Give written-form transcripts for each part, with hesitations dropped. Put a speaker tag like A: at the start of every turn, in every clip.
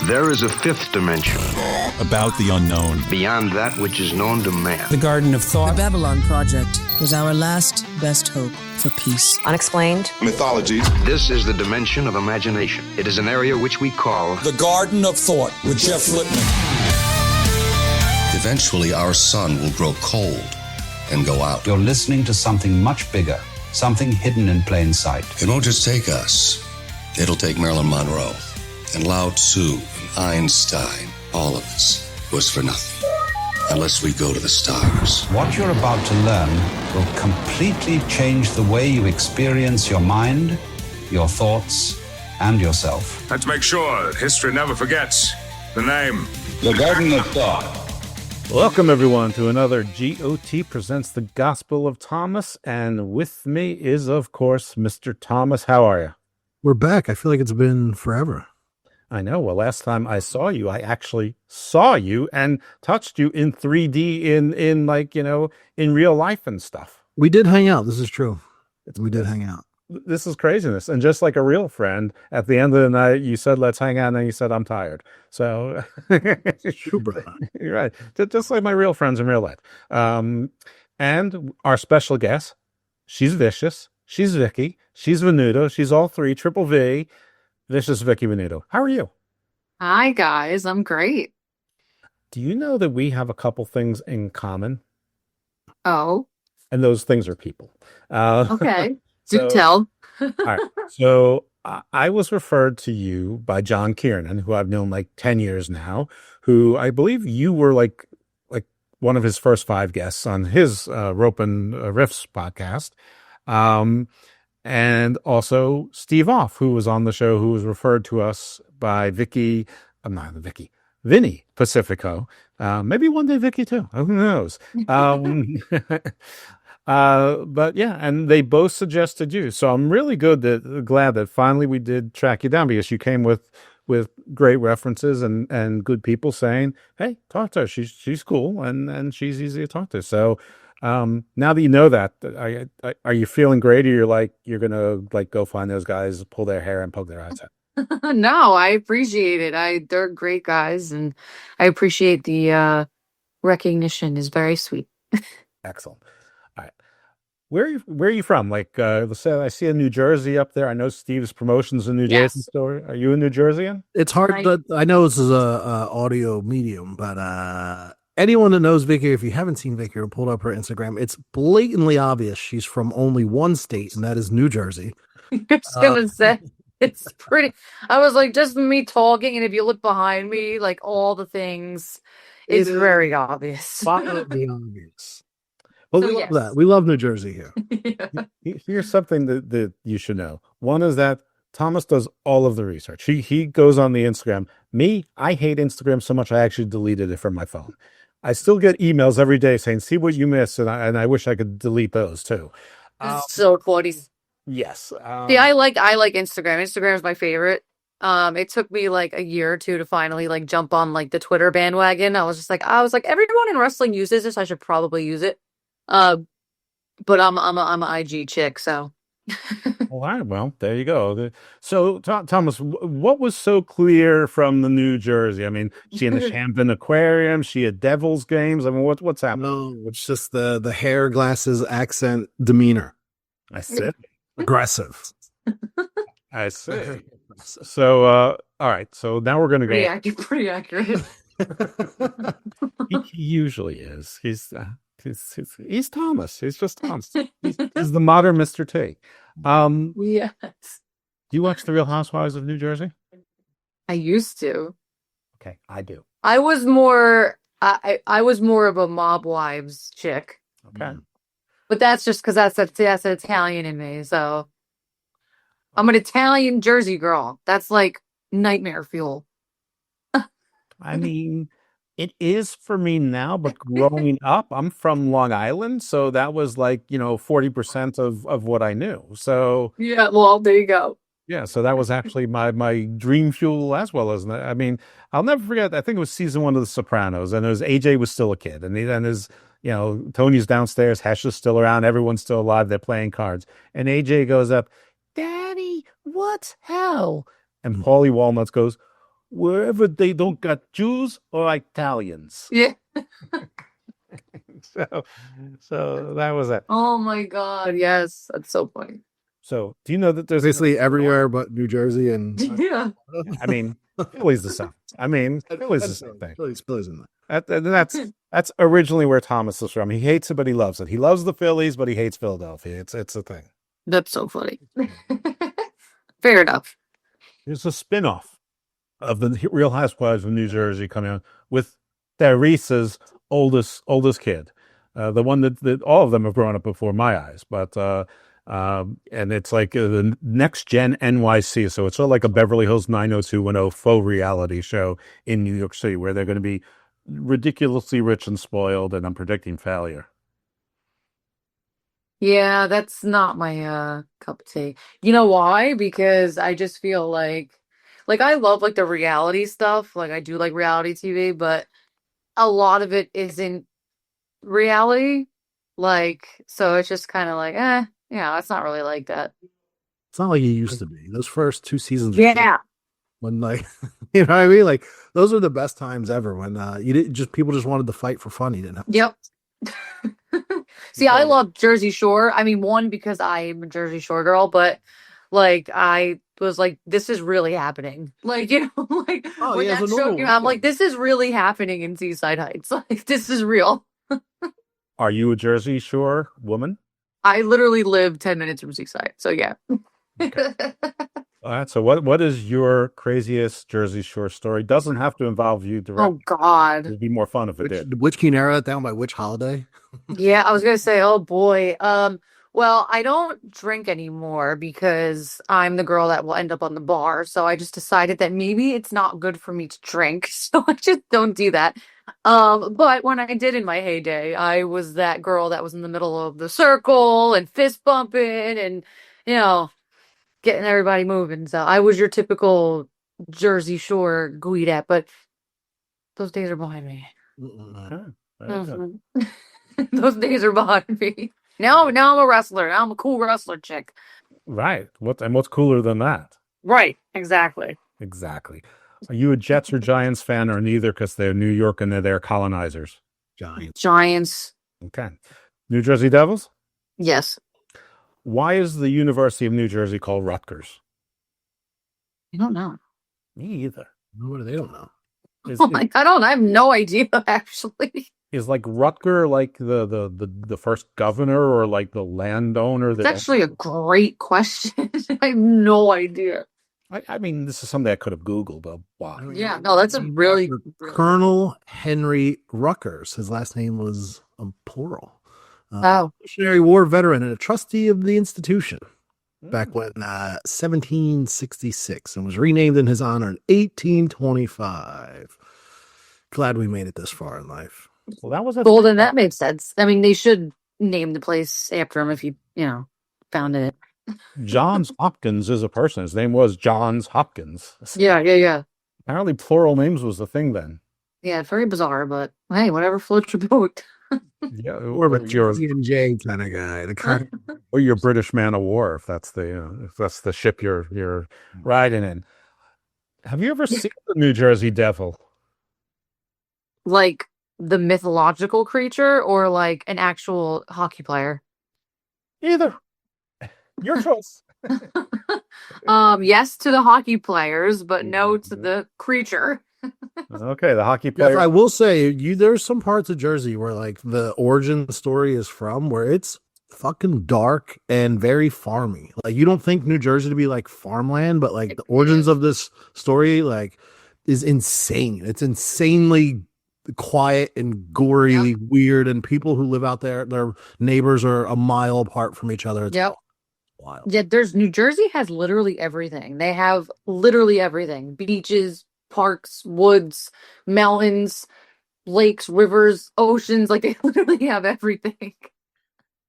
A: There is a fifth dimension.
B: About the unknown.
A: Beyond that which is known to man.
C: The Garden of Thought.
D: The Babylon Project was our last best hope for peace.
E: Unexplained.
F: Mythologies.
A: This is the dimension of imagination. It is an area which we call
C: The Garden of Thought with Jeff Lippman.
G: Eventually, our sun will grow cold and go out.
H: You're listening to something much bigger, something hidden in plain sight.
G: It won't just take us. It'll take Marilyn Monroe and Lao Tzu and Einstein. All of this was for nothing unless we go to the stars.
H: What you're about to learn will completely change the way you experience your mind, your thoughts, and yourself.
F: Let's make sure that history never forgets the name.
H: The Garden of Thought.
I: Welcome, everyone, to another GOT Presents the Gospel of Thomas. And with me is, of course, Mr. Thomas. How are you?
J: We're back. I feel like it's been forever.
I: I know. Well, last time I saw you, I actually saw you and touched you in 3D in real life and stuff.
J: We did hang out. This is true. We did hang out.
I: This is craziness. And just like a real friend, at the end of the night, you said, let's hang out. And then you said, I'm tired. So
J: True, brother.
I: You're right. Just like my real friends in real life. And our special guest, she's Vicious. She's Vicky. She's Venuto. She's all three, triple V. Vicious Vicki Venuto. How are you?
K: Hi, guys. I'm great.
I: Do you know that we have a couple things in common?
K: Oh.
I: And those things are people.
K: Okay. Do tell.
I: All right. So I was referred to you by John Kiernan, who I've known like 10 years now, who I believe you were like one of his first 5 guests on his Rope and Riffs podcast. And also Steve Off, who was on the show, who was referred to us by Vinny Pacifico. Maybe one day Vicky too. Who knows? But yeah, and they both suggested you. So I'm really glad that finally we did track you down, because you came with great references and good people saying, hey, talk to her. She's cool and she's easy to talk to. So now that you know that, are you feeling great, or you're gonna go find those guys, pull their hair and poke their eyes out?
K: No, I appreciate it. They're great guys, and I appreciate the recognition. Is very sweet.
I: Excellent. All right, where are you from? Let's say I see a New Jersey up there. I know Steve's promotions in New Jersey. Story. Are you a New Jerseyan?
J: It's hard. I know this is a audio medium, but anyone that knows Vicky, if you haven't seen Vicky or pulled up her Instagram, it's blatantly obvious she's from only one state, and that is New Jersey.
K: I was gonna say, it's pretty. I was like, just me talking, and if you look behind me, all the things, it's very obvious.
J: Violently obvious. Well, we love that. We love New Jersey here.
K: Yeah.
I: Here's something that you should know. One is that Thomas does all of the research. He goes on the Instagram. Me, I hate Instagram so much I actually deleted it from my phone. I still get emails every day saying, see what you missed, and I wish I could delete those too.
K: So funny.
I: Yes.
K: See, I like Instagram. Instagram is my favorite. It took me a year or two to finally jump on the Twitter bandwagon. I was like, everyone in wrestling uses this. I should probably use it. But I'm an IG chick, so.
I: All right, well, there you go. So, Thomas, what was so clear from the New Jersey? I mean, she in the Hampton Aquarium, she at Devil's Games. I mean, what's happening?
J: No, it's just the hair, glasses, accent, demeanor.
I: I see.
J: Aggressive.
I: I see. So, all right. So now we're going to go.
K: Pretty accurate.
I: He usually is. He's Thomas. He's just Thomas. He's the modern Mr. T.
K: Yes.
I: Do you watch The Real Housewives of New Jersey?
K: I used to.
I: Okay, I do.
K: I was more of a Mob Wives chick.
I: Okay.
K: But that's just because that's Italian in me. So I'm an Italian Jersey girl. That's nightmare fuel.
I: I mean, it is for me now, but growing up, I'm from Long Island, so that was 40% of what I knew. So
K: yeah, well, there you go.
I: Yeah, so that was actually my dream fuel as well, isn't it? I mean, I'll never forget. I think it was season 1 of The Sopranos, and AJ was still a kid, and then his Tony's downstairs, Hesh is still around, everyone's still alive, they're playing cards, and AJ goes up, "Daddy, what's hell?" And Paulie Walnuts goes, wherever they don't got Jews or Italians.
K: Yeah.
I: So that was it.
K: Oh my God. Yes. That's so funny.
I: So do you know that there's
J: Basically everywhere but New Jersey and
K: Yeah.
I: I mean, Philly's the same. I mean, Philly's the same thing.
J: Philly's in there.
I: That's originally where Thomas is from. He hates it, but he loves it. He loves the Phillies, but he hates Philadelphia. It's a thing.
K: That's so funny. Fair enough.
I: There's a spin-off of the Real Housewives of New Jersey coming out with Theresa's oldest kid, the one that all of them have grown up before my eyes. But and it's like the next gen NYC, so it's sort of like a Beverly Hills 90210 faux reality show in New York City, where they're going to be ridiculously rich and spoiled, and I'm predicting failure.
K: Yeah, that's not my cup of tea. You know why? Because I just feel like I love like the reality stuff. Like I do like reality TV, but a lot of it isn't reality. Like, so it's just kind of like, yeah, it's not really like that.
J: It's not like it used to be. Those first 2 seasons.
K: Yeah.
J: When like, you know what I mean? Like those are the best times ever when you didn't people just wanted to fight for fun. You didn't have.
K: Yep. See, I love Jersey Shore. I mean, one, because I'm a Jersey Shore girl, but like I was like, this is really happening. Like, you know, like when that show came out, I'm like, this is really happening in Seaside Heights. Like, this is real.
I: Are you a Jersey Shore woman?
K: I literally live 10 minutes from Seaside. So yeah.
I: Okay. All right. So what is your craziest Jersey Shore story? Doesn't have to involve you directly.
K: Oh God.
I: It'd be more fun if it did.
J: Which quinera down by which holiday?
K: Yeah, I was gonna say, oh boy. Well, I don't drink anymore because I'm the girl that will end up on the bar. So I just decided that maybe it's not good for me to drink. So I just don't do that. But when I did in my heyday, I was that girl that was in the middle of the circle and fist bumping and, you know, getting everybody moving. So I was your typical Jersey Shore guide, but those days are behind me. Those days are behind me. Now I'm a wrestler. Now I'm a cool wrestler chick.
I: Right. What's cooler than that?
K: Right. Exactly.
I: Exactly. Are you a Jets or Giants fan, or neither, because they're New York and they're colonizers?
K: Giants.
I: Okay. New Jersey Devils?
K: Yes.
I: Why is the University of New Jersey called Rutgers?
K: I don't know.
I: Me either.
J: What do they don't know?
K: I have no idea, actually.
I: Is like Rutger like the first governor or like the landowner?
K: It's actually a great question. I have no idea.
I: I mean, this is something I could have Googled, but wow.
K: Yeah, no, that's a really...
J: Colonel Henry Rutgers. His last name was plural.
K: Oh.
J: Revolutionary War veteran and a trustee of the institution back when 1766 and was renamed in his honor in 1825. Glad we made it this far in life.
I: Well, that was
K: well, then that makes sense. I mean, they should name the place after him if you founded it.
I: Johns Hopkins is a person. His name was Johns Hopkins.
K: Yeah.
I: Apparently plural names was the thing then.
K: Yeah, very bizarre, but hey, whatever floats your boat.
I: Yeah,
J: or your J kind of guy,
I: or your British man of war, if that's the ship you're riding in. Have you ever seen the New Jersey Devil?
K: Like the mythological creature, or like an actual hockey player?
I: Either. Your choice.
K: Yes to the hockey players, but no to the creature.
I: Okay, the hockey player.
J: Yes, I will say there's some parts of Jersey where like the origin story is from where it's fucking dark and very farmy. Like you don't think New Jersey to be like farmland, but like the origins of this story like is insane. It's insanely quiet and gory, weird, and people who live out there, their neighbors are a mile apart from each other. It's wild.
K: Yeah, New Jersey has literally everything. They have literally everything. Beaches, parks, woods, mountains, lakes, rivers, oceans. Like they literally have everything.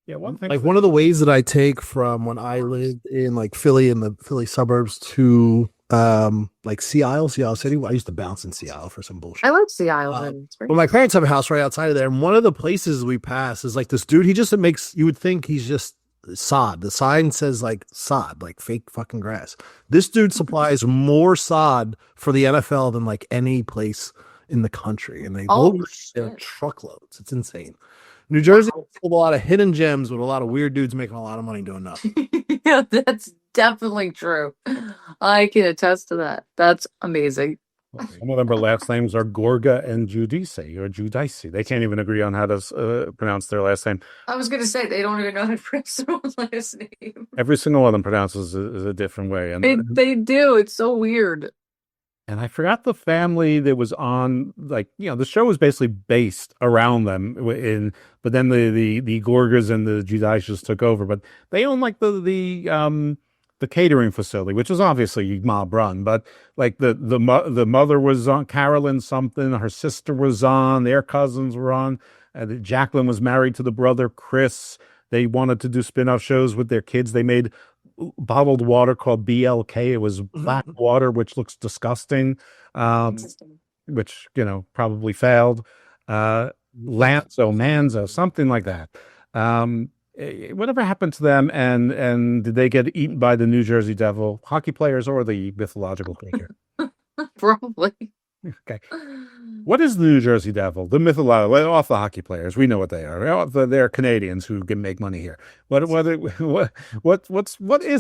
I: Yeah, one thing.
J: Like one of the ways that I take from when I lived in like Philly and the Philly suburbs to like Sea Isle City. I used to bounce in Sea Isle for some bullshit.
K: I like Sea Isle.
J: Well, my parents have a house right outside of there, and one of the places we pass is like this dude. He just makes you would think he's just sod. The sign says like sod, like fake fucking grass. This dude supplies more sod for the NFL than like any place in the country, and they load their truckloads. It's insane. New Jersey is full of a lot of hidden gems with a lot of weird dudes making a lot of money doing nothing.
K: Yeah, that's definitely true. I can attest to that. That's amazing.
I: Some of them are last names are Gorga and Giudice or Giudice. They can't even agree on how to pronounce their last name.
K: I was going to say they don't even know how to pronounce their own last name.
I: Every single one of them pronounces it a different way. And
K: They do. It's so weird.
I: And I forgot the family that was on, like, the show was basically based around them but then the Gorgas and the Giudices took over, but they own like the catering facility, which is obviously mob run, but like the mother was on, Carolyn something, her sister was on, their cousins were on, Jacqueline was married to the brother Chris. They wanted to do spin-off shows with their kids. They made bottled water called BLK. It was black water, which looks disgusting, which probably failed. Manzo, something like that. Whatever happened to them, and did they get eaten by the New Jersey Devil, hockey players or the mythological figure?
K: Probably.
I: Okay. What is the New Jersey Devil? The mythological, off the hockey players. We know what they are. They're Canadians who can make money here. What is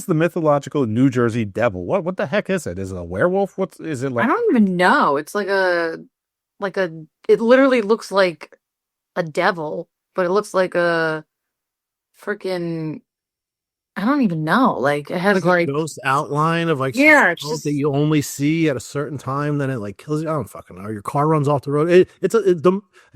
I: the mythological New Jersey Devil? What the heck is it? Is it a werewolf? What is it like?
K: I don't even know. It's like it literally looks like a devil, but it looks like a freaking, I don't even know. Like it has like
J: ghost outline of like
K: it's
J: just that you only see at a certain time. Then it like kills you. I don't fucking know. Your car runs off the road. I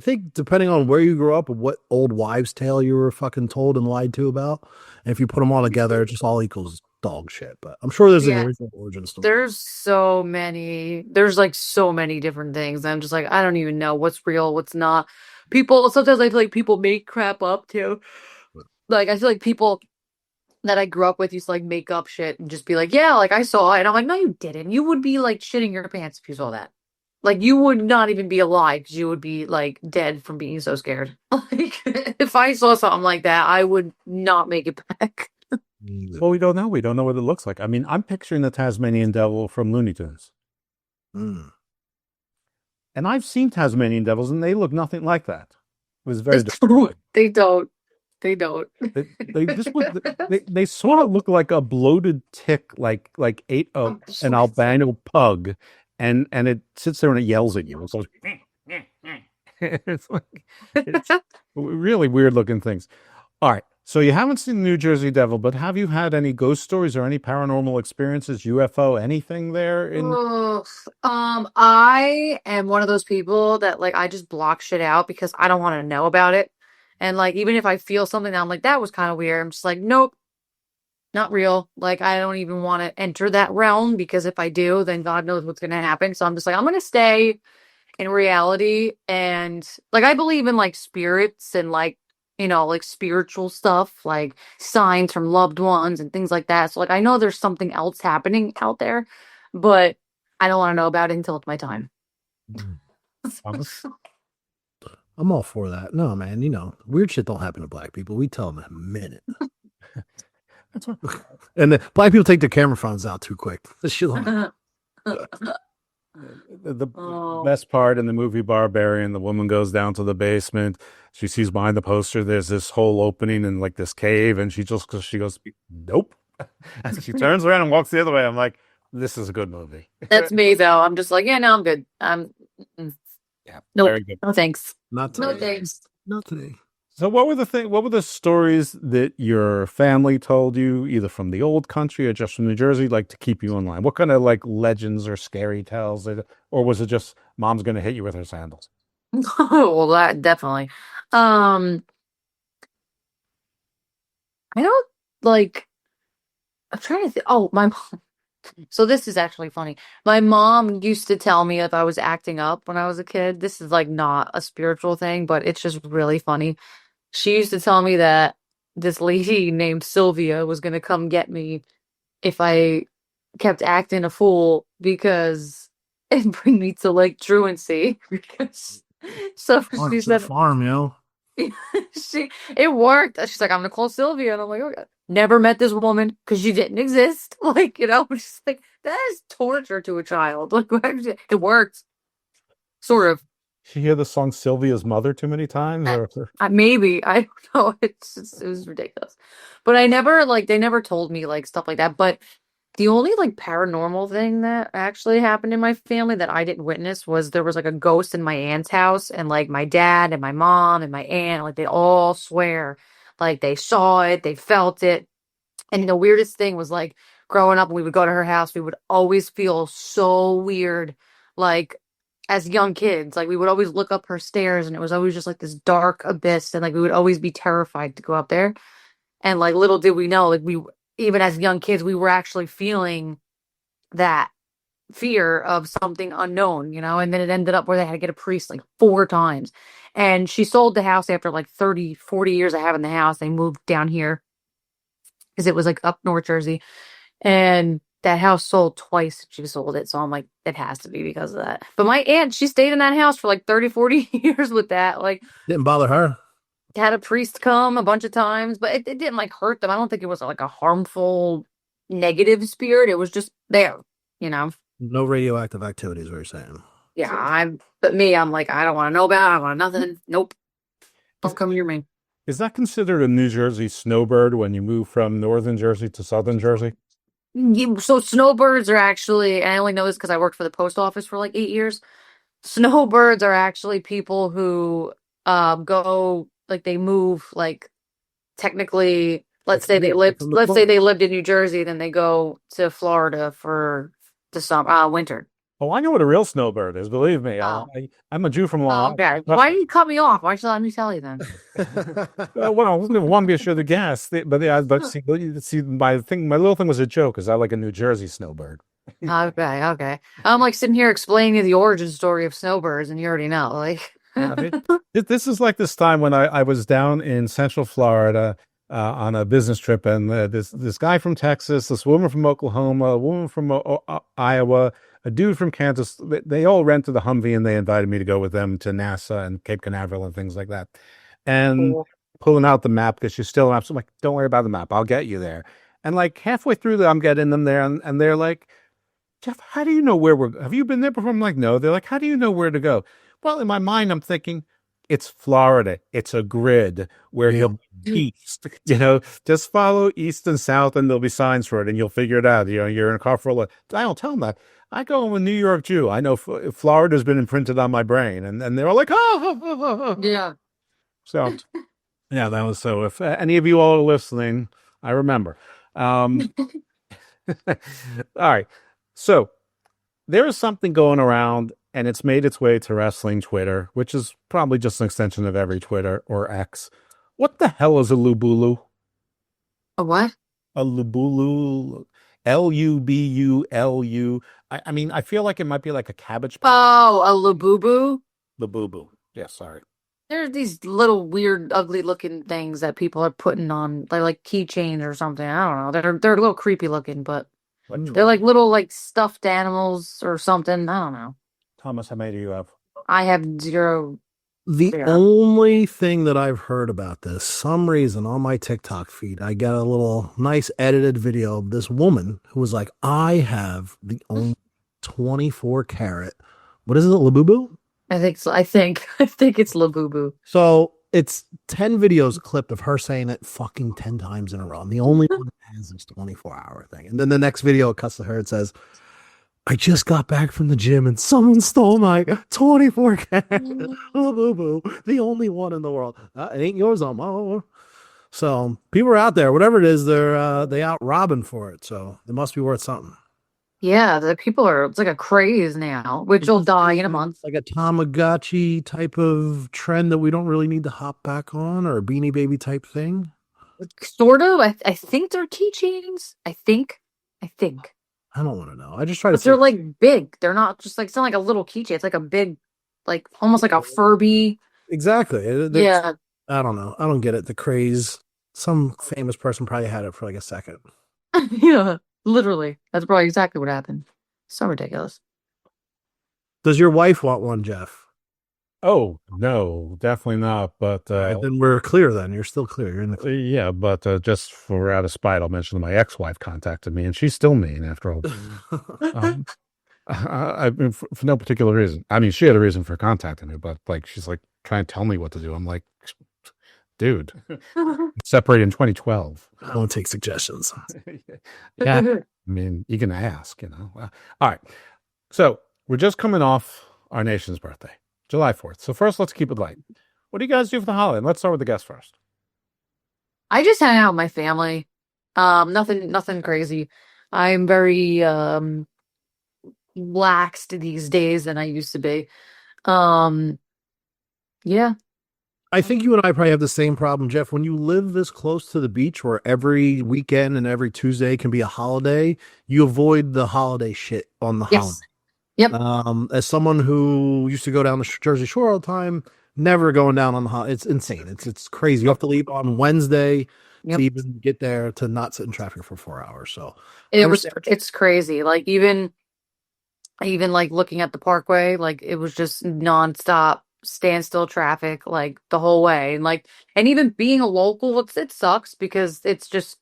J: think depending on where you grew up and what old wives' tale you were fucking told and lied to about, and if you put them all together, it just all equals dog shit. But I'm sure there's an original origin story.
K: There's so many. There's like so many different things. I'm just like, I don't even know what's real, what's not. Sometimes I feel like people make crap up too. Like I feel like people that I grew up with used to like make up shit and just be like, yeah, like I saw it. And I'm like, no, you didn't. You would be like shitting your pants if you saw that. Like you would not even be alive because you would be like dead from being so scared. Like if I saw something like that, I would not make it back.
I: Well, we don't know. We don't know what it looks like. I mean, I'm picturing the Tasmanian Devil from Looney Tunes. And I've seen Tasmanian Devils and they look nothing like that. It was very different.
K: They don't. They don't.
I: They just they sort of look like a bloated tick, like ate an albino pug, and it sits there and it yells at you. It's really weird looking things. All right, so you haven't seen the New Jersey Devil, but have you had any ghost stories or any paranormal experiences, UFO, anything there?
K: I am one of those people that like I just block shit out because I don't want to know about it. And like, even if I feel something that I'm like, that was kind of weird, I'm just like, nope, not real. Like, I don't even want to enter that realm because if I do, then God knows what's going to happen. So I'm just like, I'm going to stay in reality. And like, I believe in like spirits and like, like spiritual stuff, like signs from loved ones and things like that. So like, I know there's something else happening out there, but I don't want to know about it until it's my time.
J: I'm all for that. No, man, weird shit don't happen to black people. We tell them in a minute.
I: That's what.
J: And black people take their camera phones out too quick. This shit.
I: The best part in the movie Barbarian, the woman goes down to the basement. She sees behind the poster there's this whole opening in like this cave, and she goes, nope. And she turns around and walks the other way. I'm like, this is a good movie.
K: That's me though. I'm just like, yeah, no, I'm good.
I: Yeah,
K: nope.
I: very good.
K: No thanks.
J: Not today.
K: No thanks.
J: Not today.
I: So what were the stories that your family told you, either from the old country or just from New Jersey, like to keep you in line? What kind of like legends or scary tales, or was it just mom's going to hit you with her sandals?
K: Well, that definitely. I don't like. I'm trying to think. Oh, my mom. So this is actually funny. My mom used to tell me if I was acting up when I was a kid. This is like not a spiritual thing, but it's just really funny. She used to tell me that this lady named Sylvia was going to come get me if I kept acting a fool and bring me to like truancy. So she said,
J: farm, yo.
K: It worked. She's like, I'm gonna call Sylvia, and I'm like, okay. Never met this woman because she didn't exist. Like, just like that is torture to a child. Like, it worked, sort of.
I: You hear the song Sylvia's Mother too many times, or
K: Maybe I don't know. It was ridiculous, but I never like they never told me like stuff like that. But the only like paranormal thing that actually happened in my family that I didn't witness was there was like a ghost in my aunt's house, and like my dad and my mom and my aunt, like they all swear like they saw it, they felt it. And the weirdest thing was like growing up, when we would go to her house, we would always feel so weird, like as young kids. Like we would always look up her stairs, and it was always just like this dark abyss, and like we would always be terrified to go up there. And like little did we know, like we even as young kids, we were actually feeling that fear of something unknown, and then it ended up where they had to get a priest like 4 times. And she sold the house after like 30, 40 years of having the house. They moved down here because it was like up North Jersey. And that house sold twice. She sold it. So I'm like, it has to be because of that. But my aunt, she stayed in that house for like 30, 40 years with that. Like,
J: Didn't bother her.
K: had a priest come a bunch of times, but it didn't like hurt them. I don't think it was like a harmful negative spirit. It was just there.
J: No radioactive activity is what you're saying.
K: Yeah, I'm like, I don't want to know about it. I want nothing. Nope. Don't come near me.
I: is that considered a New Jersey snowbird when you move from northern Jersey to southern Jersey?
K: So snowbirds are actually, and I only know this because I worked for the post office for like 8 years. Snowbirds are actually people who go like they move like technically. Let's say they lived in New Jersey, then they go to Florida for the summer, winter.
I: Oh, I know what a real snowbird is. Believe me,
K: Oh.
I: I'm a Jew from Long
K: Okay. Why did you cut me off? Why should I let me tell you then?
I: well, one be sure the gas, but see, my little thing was a joke, because I like a New Jersey snowbird.
K: Okay. I'm like sitting here explaining you the origin story of snowbirds, and you already know. Like,
I: This is like this time when I was down in Central Florida on a business trip, and this guy from Texas, this woman from Oklahoma, a woman from Iowa, a dude from Kansas. They all rented the Humvee, and they invited me to go with them to NASA and Cape Canaveral and things like that. And
K: cool.
I: pulling out the map, because she's still maps. I'm like, don't worry about the map. I'll get you there. And like halfway through, I'm getting them there, and they're like, Jeff, how do you know have you been there before? I'm like, no. They're like, how do you know where to go? Well, in my mind, I'm thinking, it's Florida. It's a grid where he'll be east. Just follow east and south, and there'll be signs for it, and you'll figure it out. You're in a car full of. I don't tell them that. I go, I'm a New York Jew. I know Florida's been imprinted on my brain, and they're all like, oh.
K: Yeah.
I: So, yeah, that was so. If any of you all are listening, I remember. All right, so there is something going around, and it's made its way to wrestling Twitter, which is probably just an extension of every Twitter or X. What the hell is a Lubulu?
K: A what?
I: A Lubulu. Lubulu. I mean, I feel like it might be like a cabbage patch.
K: Oh, a Lubabu?
I: Lubabu. Yeah, sorry.
K: There's these little weird, ugly looking things that people are putting on, like keychains or something. I don't know. They're a little creepy looking, but they're like little like stuffed animals or something. I don't know.
I: Thomas, how many do you have?
K: I have 0.
J: The only thing that I've heard about this, some reason on my TikTok feed, I get a little nice edited video of this woman who was like, I have the only 24 karat. What is it, Lubabu?
K: I think it's Lubabu.
J: So it's 10 videos clipped of her saying it fucking 10 times in a row. And the only one that has this 24-hour thing. And then the next video it cuts to her. It says, I just got back from the gym and someone stole my 24 karat Lubabu, the only one in the world. It ain't yours, Elmo. So people are out there, whatever it is, they out robbing for it. So it must be worth something.
K: Yeah, it's like a craze now, which will die in a month.
J: Like a Tamagotchi type of trend that we don't really need to hop back on, or a Beanie Baby type thing.
K: Sort of. I think they're keychains. I think.
J: I don't want to know. I just try to.
K: But they're like big. They're not just like, it's not like a little keychain. It's like a big, like almost like a Furby.
J: Exactly.
K: Yeah.
J: I don't know. I don't get it. The craze. Some famous person probably had it for like a second.
K: Yeah, literally. That's probably exactly what happened. So ridiculous.
J: Does your wife want one, Jeff?
I: Oh no, definitely not. But
J: Right, then we're clear. Then you're still clear. You're in the clear.
I: yeah, but just for out of spite, I'll mention that my ex-wife contacted me, and she's still mean after all. Um, I mean, for no particular reason. I mean, she had a reason for contacting me, but like she's like trying to tell me what to do. I'm like, dude, separated in 2012.
J: I don't take suggestions.
I: Yeah, I mean, you can ask, you know. All right, so we're just coming off our nation's birthday, July 4th. So first, let's keep it light. What do you guys do for the holiday? Let's start with the guest first.
K: I just hang out with my family. Nothing crazy. I'm very laxed these days than I used to be. Yeah.
J: I think you and I probably have the same problem, Jeff. When you live this close to the beach where every weekend and every Tuesday can be a holiday, you avoid the holiday shit on the holiday.
K: Yep.
J: As someone who used to go down the Jersey Shore all the time, never going down on the holiday. It's insane. It's crazy. You have to leave on Wednesday to even get there to not sit in traffic for 4 hours. So
K: it's crazy. Like even like looking at the parkway, like it was just nonstop standstill traffic like the whole way. And even being a local, it sucks because it's just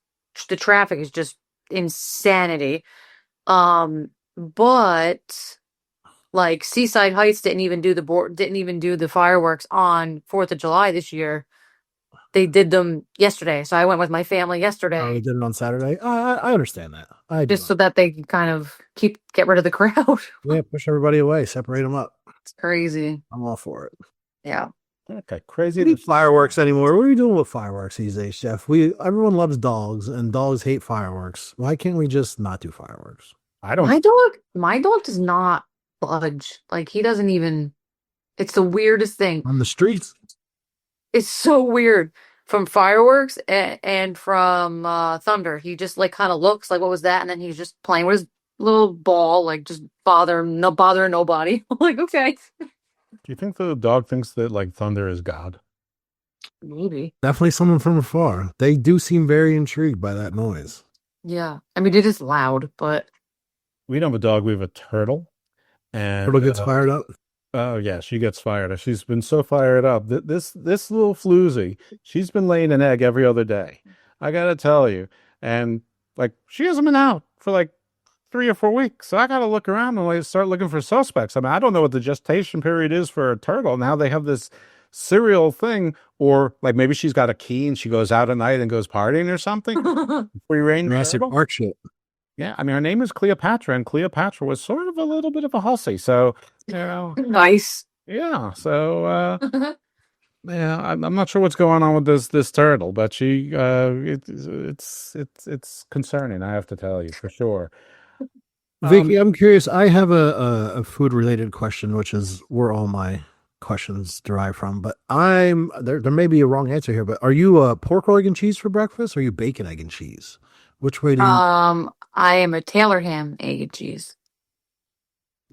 K: the traffic is just insanity. But like Seaside Heights didn't even do the fireworks on 4th of July this year. They did them yesterday, so I went with my family yesterday.
J: Oh, they did it on Saturday. I understand that.
K: Just so that they can kind of get rid of the crowd.
J: Yeah, push everybody away, separate them up.
K: It's crazy.
J: I'm all for it.
K: Yeah.
I: Okay, crazy.
J: We don't need fireworks anymore. What are we doing with fireworks these days, Jeff? Everyone loves dogs, and dogs hate fireworks. Why can't we just not do fireworks?
I: I don't.
K: My dog does not budge. Like he doesn't even. It's the weirdest thing
J: on the streets.
K: It's so weird. From fireworks and from thunder, he just like kind of looks like, what was that? And then he's just playing with his little ball, like just bothering nobody. I'm like, okay.
I: Do you think the dog thinks that like thunder is God?
K: Maybe.
J: Definitely someone from afar. They do seem very intrigued by that noise.
K: Yeah. I mean, it is loud, but.
I: We don't have a dog. We have a turtle. And
J: turtle gets fired up?
I: Oh, yeah. She gets fired up. She's been so fired up. This little floozy, she's been laying an egg every other day. I got to tell you. And like, she hasn't been out for like 3 or 4 weeks. So I got to look around and like start looking for suspects. I mean, I don't know what the gestation period is for a turtle. Now they have this serial thing, or like maybe she's got a key and she goes out at night and goes partying or something. Free range
J: Jurassic Park shit.
I: Yeah, I mean, her name is Cleopatra, and Cleopatra was sort of a little bit of a hussy. So, you know,
K: nice.
I: Yeah. So, yeah, I'm not sure what's going on with this turtle, but she, it's concerning. I have to tell you for sure.
J: Vicky, I'm curious. I have a food related question, which is where all my questions derive from. But there may be a wrong answer here. But are you a pork, roll, egg, and cheese for breakfast, or are you bacon, egg, and cheese? Which way do you?
K: I am a Taylor ham, egg and cheese.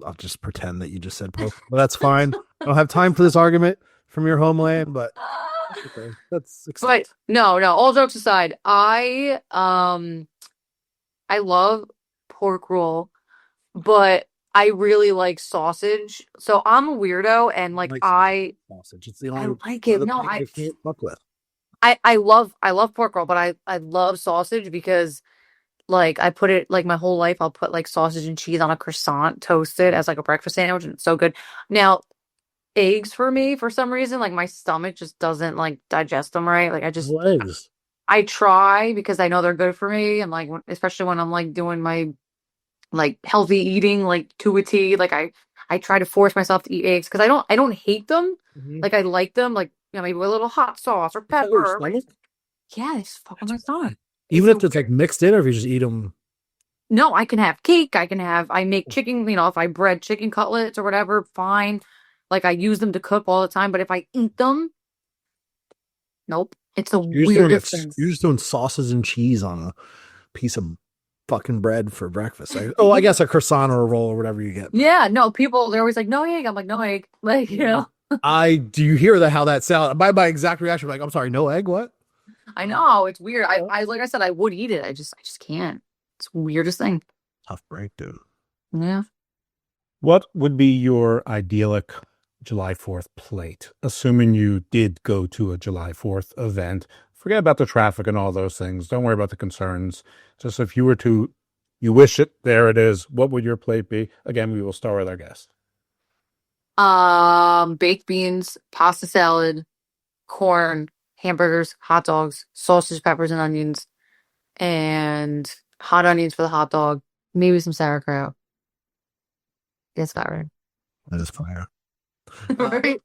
J: I'll just pretend that you just said pork. But that's fine. I don't have time for this argument from your homeland, but okay. That's exciting.
K: But no. All jokes aside, I love pork roll, but I really like sausage. So I'm a weirdo, and like
J: sausage. It's the only
K: I like it. No,
J: I can't fuck with.
K: I love pork roll, but I love sausage because like I put it like my whole life. I'll put like sausage and cheese on a croissant, toasted as like a breakfast sandwich, and it's so good. Now, eggs for me, for some reason, like my stomach just doesn't like digest them right. Like
J: eggs.
K: I try because I know they're good for me, and like especially when I'm like doing my like healthy eating like to a T. Like I try to force myself to eat eggs because I don't hate them.
J: Mm-hmm.
K: Like I like them, like you know, maybe with a little hot sauce or pepper. Yeah, it's fucking my stomach.
J: Even if it's like mixed in, or if you just eat them.
K: No, I can have cake. I make chicken, you know, if I bread chicken cutlets or whatever, fine. Like I use them to cook all the time, but if I eat them, nope. It's a weirdest thing.
J: You're just doing sausage and cheese on a piece of fucking bread for breakfast. I guess a croissant or a roll or whatever you get.
K: Yeah, no, they're always like, no egg. I'm like, no egg. Like, you know.
J: Do you hear how that sounds? My exact reaction, like, I'm sorry, no egg, what?
K: I know, it's weird. I like I said, I would eat it. I just can't. It's the weirdest thing.
J: Tough break, dude.
K: Yeah.
I: What would be your idyllic July 4th plate, assuming you did go to a July 4th event. Forget about the traffic and all those things. Don't worry about the concerns. Just if you were to, you wish it, there it is. What would your plate be? Again, we will start with our guest.
K: Baked beans, pasta salad, corn, hamburgers, hot dogs, sausage, peppers, and onions, and hot onions for the hot dog, maybe some sauerkraut. That's about right.
J: That is fire.
K: Right?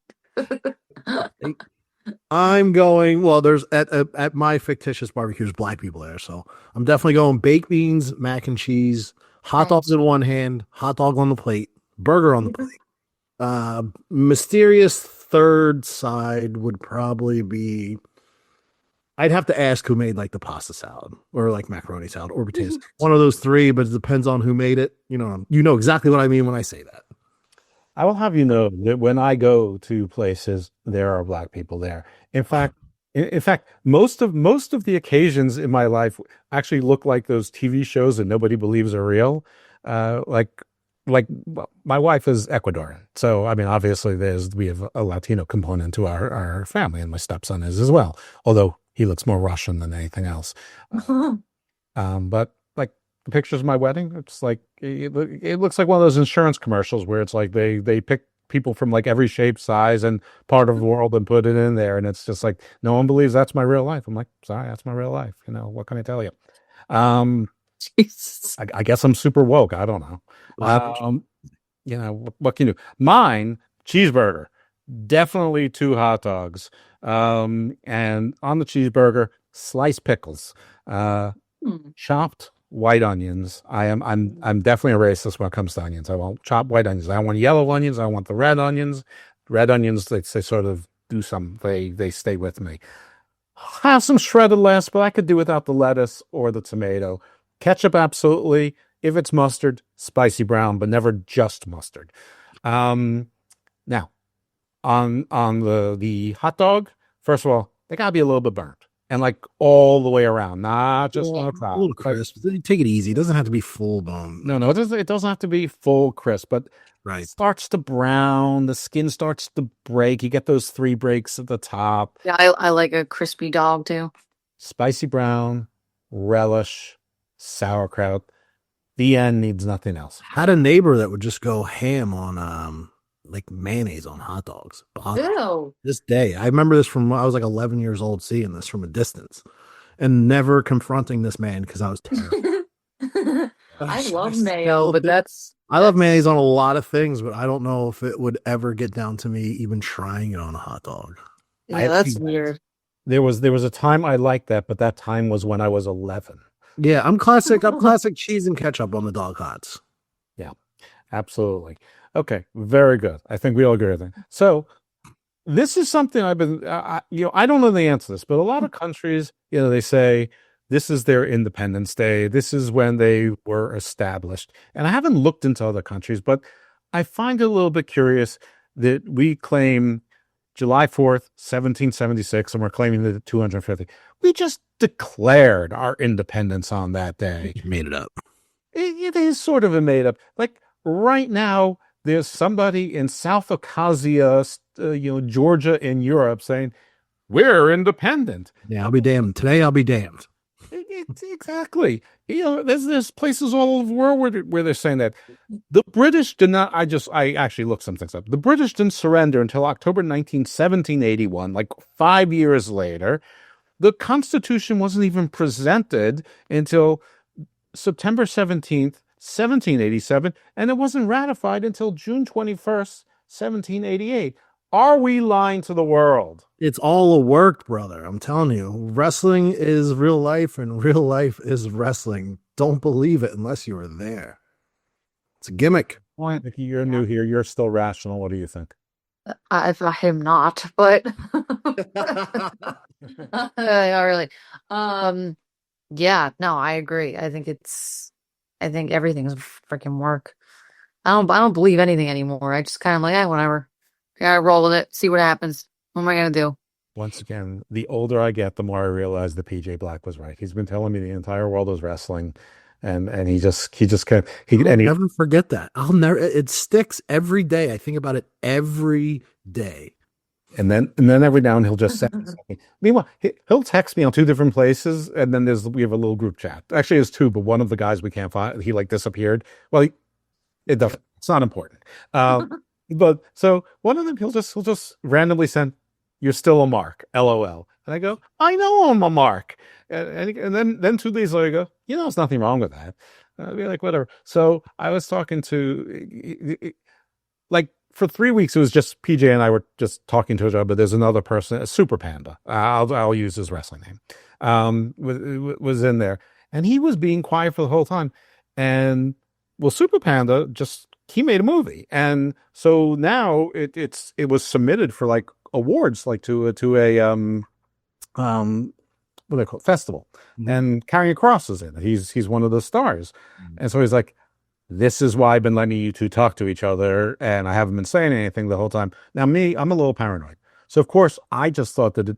J: I'm going. Well, there's at my fictitious barbecue, there's black people there, so I'm definitely going baked beans, mac and cheese, hot dogs in one hand, hot dog on the plate, burger on the plate. Mysterious third side would probably be. I'd have to ask who made like the pasta salad or like macaroni salad or potatoes. One of those three, but it depends on who made it. You know exactly what I mean when I say that.
I: I will have you know that when I go to places, there are black people there. In fact, most of the occasions in my life actually look like those TV shows that nobody believes are real. Well, my wife is Ecuadorian, so I mean, obviously, we have a Latino component to our family, and my stepson is as well. Although he looks more Russian than anything else. But like the pictures of my wedding, it's like it looks like one of those insurance commercials where it's like they pick people from like every shape, size, and part of the world and put it in there, and it's just like no one believes that's my real life. I'm like, sorry, that's my real life. What can I tell you?
K: Jesus.
I: I guess I'm super woke. I don't know. What can you do? Mine, cheeseburger, definitely 2 hot dogs. And on the cheeseburger, sliced pickles, chopped white onions. I'm definitely a racist when it comes to onions. I want chopped white onions. I want yellow onions. I want the red onions. Red onions, they sort of do some. They stay with me. Have some shredded lettuce, but I could do without the lettuce or the tomato. Ketchup, absolutely. If it's mustard, spicy brown, but never just mustard. Now, on the hot dog, first of all, they gotta be a little bit burnt and like all the way around, not just on the top.
J: A little crisp. Take it easy. It doesn't have to be full bone.
I: No, it doesn't have to be full crisp, but
J: right.
I: It starts to brown. The skin starts to break. You get those 3 breaks at the top.
K: Yeah, I like a crispy dog too.
I: Spicy brown, relish, sauerkraut. The end needs nothing else.
J: Had a neighbor that would just go ham on like mayonnaise on hot dogs.
K: Ew.
J: This day. I remember this from I was like 11 years old, seeing this from a distance and never confronting this man because I was terrified.
K: I love mayo, but
J: I love mayonnaise on a lot of things, but I don't know if it would ever get down to me even trying it on a hot dog.
K: Yeah, that's weird.
I: There was a time I liked that, but that time was when I was 11.
J: Yeah, I'm classic cheese and ketchup on the dog hots.
I: Yeah, absolutely. Okay, very good. I think we all agree with that. So this is something I've been, I don't know the answer to this, but a lot of countries, they say this is their Independence Day. This is when they were established. And I haven't looked into other countries, but I find it a little bit curious that we claim July 4th, 1776, and we're claiming the 250. We just declared our independence on that day.
J: You made it up.
I: It is sort of a made up. Like right now, there's somebody in South Caucasia, Georgia in Europe saying, we're independent.
J: Yeah, I'll be damned. Today I'll be damned.
I: Exactly. There's places all over the world where they're saying that. The British did not, I actually looked some things up. The British didn't surrender until October 19, 1781, like 5 years later. The Constitution wasn't even presented until September 17th, 1787, and it wasn't ratified until June 21st, 1788. Are we lying to the world?
J: It's all a work, brother. I'm telling you. Wrestling is real life, and real life is wrestling. Don't believe it unless you were there. It's a gimmick.
I: Nikki, you're new here. You're still rational. What do you think?
K: I am not, but not really. Yeah, no, I agree. I think everything's freaking work. I don't believe anything anymore. I just kind of like, whatever. Yeah, roll with it. See what happens. What am I gonna do?
I: Once again, the older I get, the more I realize that PJ Black was right. He's been telling me the entire world is wrestling. and he just kept
J: I'll never forget that. I'll never. It sticks every day. I think about it every day.
I: And then every now and he'll just send me something. Meanwhile, he'll text me on two different places, and then we have a little group chat. Actually, there's two, but one of the guys we can't find. He like disappeared. Well, it's not important. But so one of them he'll just randomly send, "You're still a mark, LOL," and I go, "I know I'm a mark," and then 2 days later, I go, "There's nothing wrong with that." I'd be like, whatever. So I was talking to like. For 3 weeks, it was just PJ and I were just talking to each other. But there's another person, a Super Panda. I'll use his wrestling name. Was in there, and he was being quiet for the whole time. And well, Super Panda he made a movie, and so now it was submitted for like awards, like to a what they call it, festival, and Carrying Cross is in it. He's one of the stars, and so he's like, "This is why I've been letting you two talk to each other, and I haven't been saying anything the whole time." Now, I'm a little paranoid. So, of course, I just thought that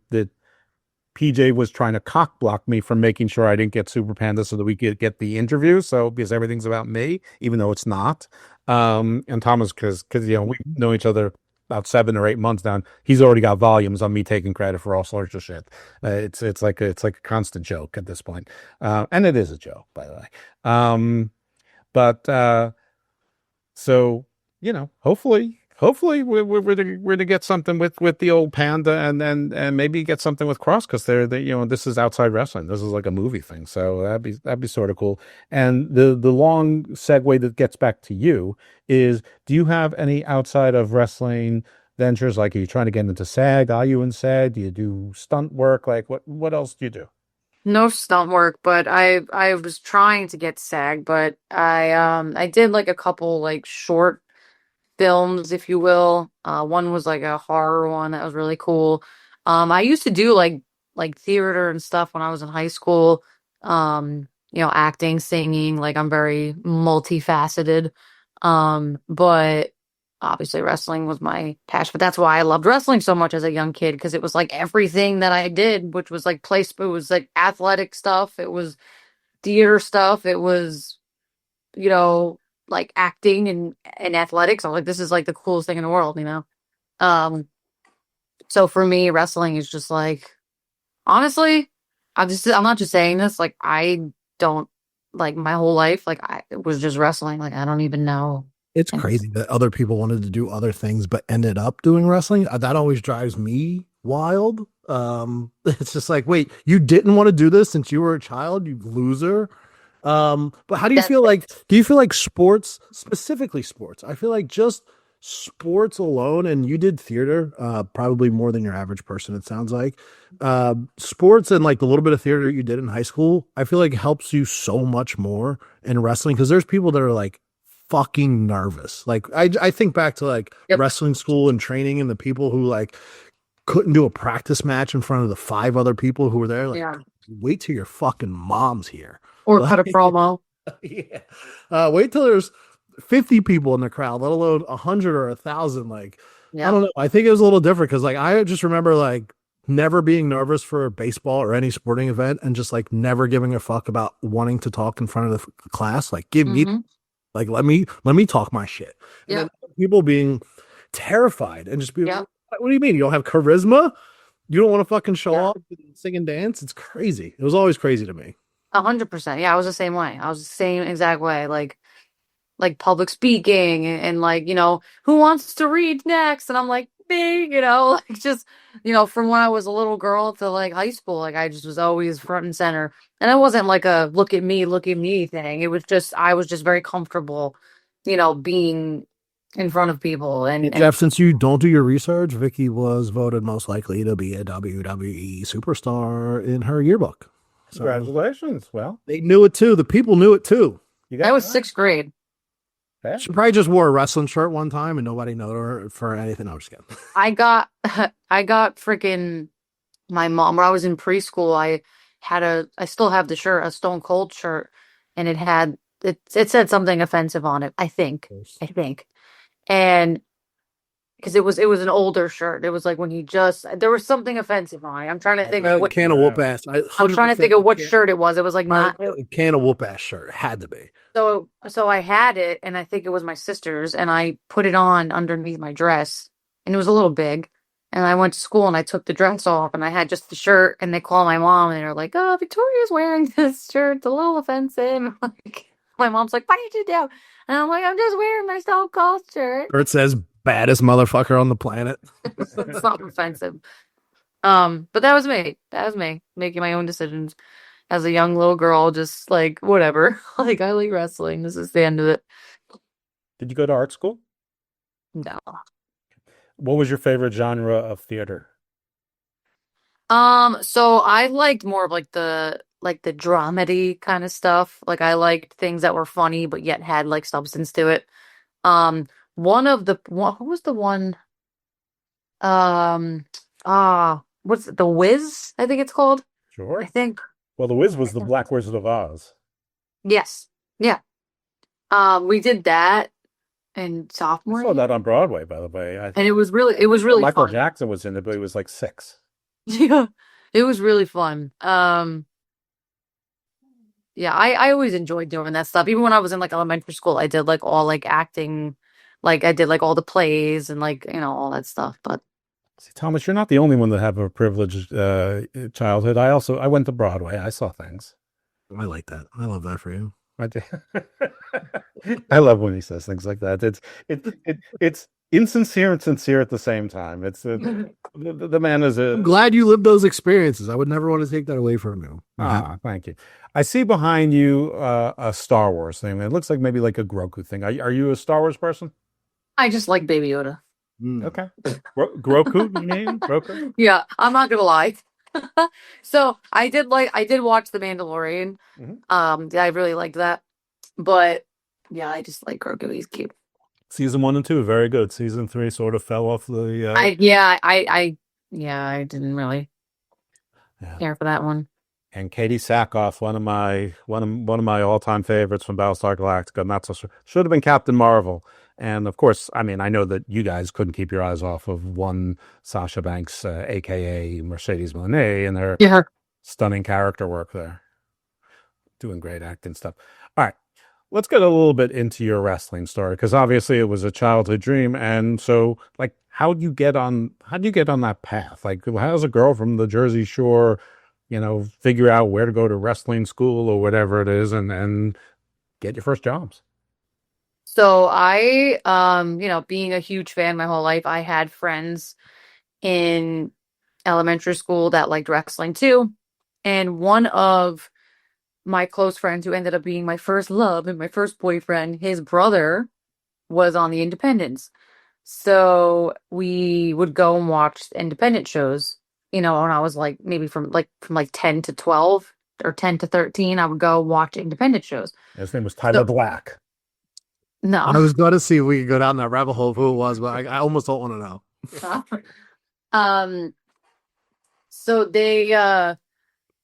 I: PJ was trying to cock block me from making sure I didn't get Super Panda so that we could get the interview. So, because everything's about me, even though it's not. And Thomas, because we've known each other about 7 or 8 months now, he's already got volumes on me taking credit for all sorts of shit. It's like a constant joke at this point. And it is a joke, by the way. But so hopefully we're to get something with the old Panda, and maybe get something with Cross, because this is outside wrestling. This is like a movie thing, so that'd be sort of cool. And the long segue that gets back to you is: do you have any outside of wrestling ventures? Like, are you trying to get into SAG? Are you in SAG? Do you do stunt work? Like, what else do you do?
K: No stunt work, but I was trying to get SAG, but I did like a couple like short films, if you will. One was like a horror one that was really cool. I used to do like theater and stuff when I was in high school. Acting, singing, like I'm very multifaceted. But obviously wrestling was my passion, but that's why I loved wrestling so much as a young kid, because it was like everything that I did, which was like it was like athletic stuff, it was theater stuff, it was like acting and athletics. I'm like, this is like the coolest thing in the world. So for me, wrestling is just like, honestly, I'm not just saying this, like I don't, like my whole life, like it was just wrestling. Like I don't even know.
J: It's crazy that other people wanted to do other things but ended up doing wrestling. That always drives me wild. It's just like, wait, you didn't want to do this since you were a child, you loser. But how do you feel like? Do you feel like sports, specifically sports? I feel like just sports alone, and you did theater, probably more than your average person. It sounds like sports and like the little bit of theater you did in high school, I feel like helps you so much more in wrestling, because there's people that are like fucking nervous. Like I think back to like wrestling school and training, and the people who like couldn't do a practice match in front of the 5 other people who were there. Like, wait till your fucking mom's here.
K: Or cut a promo.
J: Wait till there's 50 people in the crowd, let alone 100 or 1,000. Like, I don't know. I think it was a little different, because like I just remember like never being nervous for baseball or any sporting event, and just like never giving a fuck about wanting to talk in front of the class. Like, give me, like, let me talk my shit. And then people being terrified and just be like, what do you mean? You don't have charisma? You don't want to fucking show off and sing and dance? It's crazy. It was always crazy to me.
K: 100%. Yeah, I was the same way. I was the same exact way. Like public speaking and like, who wants to read next? And I'm like, me, like just, from when I was a little girl to like high school, like I just was always front and center. And it wasn't like a look at me thing. It was just, I was just very comfortable, being in front of people. And
J: Jeff, since you don't do your research, Vicky was voted most likely to be a WWE superstar in her yearbook. So
I: congratulations. Well,
J: they knew it too. The people knew it too.
K: That was 6th grade.
J: She probably just wore a wrestling shirt one time and nobody noticed her for anything. I'm just kidding.
K: I got freaking my mom, when I was in preschool, I still have the shirt, a Stone Cold shirt, and it said something offensive on it, I think. And because it was an older shirt. It was like when he just there was something offensive on it. I'm trying to think of what
J: Can of whoop ass.
K: I'm trying to think of what shirt it was. It was like not
J: Can of whoop ass shirt. It had to be.
K: so I had it, and I think it was my sister's, and I put it on underneath my dress, and it was a little big. And I went to school, and I took the dress off, and I had just the shirt. And they called my mom, and they were like, "Oh, Victoria's wearing this shirt. It's a little offensive." Like, my mom's like, "Why did you do?" And I'm like, "I'm just wearing my Stone Cold shirt."
J: Or it says baddest motherfucker on the planet.
K: It's not offensive. But that was me. That was me making my own decisions as a young little girl, just like whatever. Like I like wrestling. This is the end of it.
I: Did you go to art school?
K: No.
I: What was your favorite genre of theater?
K: So I liked more of like the dramedy kind of stuff. Like I liked things that were funny but yet had like substance to it. Who was the one? What's it, The Wiz? I think it's called.
I: Sure.
K: I think.
I: Well, The Wiz was the Black Wizard of Oz.
K: Yes. Yeah. We did that in sophomore
I: I saw that on Broadway, by the way.
K: and it was really
I: Michael
K: fun.
I: Jackson was in it, but he was like 6.
K: Yeah, it was really fun. Yeah, I always enjoyed doing that stuff. Even when I was in like elementary school, I did like all like acting, like I did like all the plays and like all that stuff. But
I: See, Thomas, you're not the only one that have a privileged childhood. I went to Broadway. I saw things.
J: I like that. I love that for you.
I: I do. I love when he says things like that. It's insincere and sincere at the same time. It's the man is a.
J: I'm glad you lived those experiences. I would never want to take that away from you.
I: Thank you. I see behind you a Star Wars thing. It looks like maybe like a Grogu thing. Are you a Star Wars person?
K: I just like Baby Yoda.
I: Okay. Grogu, you mean? Grogu?
K: Yeah, I'm not gonna lie. So I did watch The Mandalorian. Yeah, I really liked that. But yeah, I just like Grogu. He's cute.
I: Season 1 and 2, very good. Season 3 sort of fell off the.
K: I didn't really care for that one.
I: And Katie Sackhoff, one of my all-time favorites from Battlestar Galactica, not so should have been Captain Marvel. And of course, I mean, I know that you guys couldn't keep your eyes off of one Sasha Banks, aka Mercedes Monet, and her stunning character work there. Doing great acting stuff. All right, let's get a little bit into your wrestling story, because obviously it was a childhood dream. And so, like, how do you get on that path? Like, how does a girl from the Jersey Shore, figure out where to go to wrestling school or whatever it is, and get your first jobs?
K: So I, being a huge fan my whole life, I had friends in elementary school that liked wrestling too. And one of my close friends who ended up being my first love and my first boyfriend, his brother was on the independents. So we would go and watch independent shows, when I was like maybe from 10 to 12 or 10 to 13, I would go watch independent shows.
I: His name was Tyler Black.
K: No.
J: I was going to see if we could go down that rabbit hole of who it was, but I almost don't want to know.
K: So they,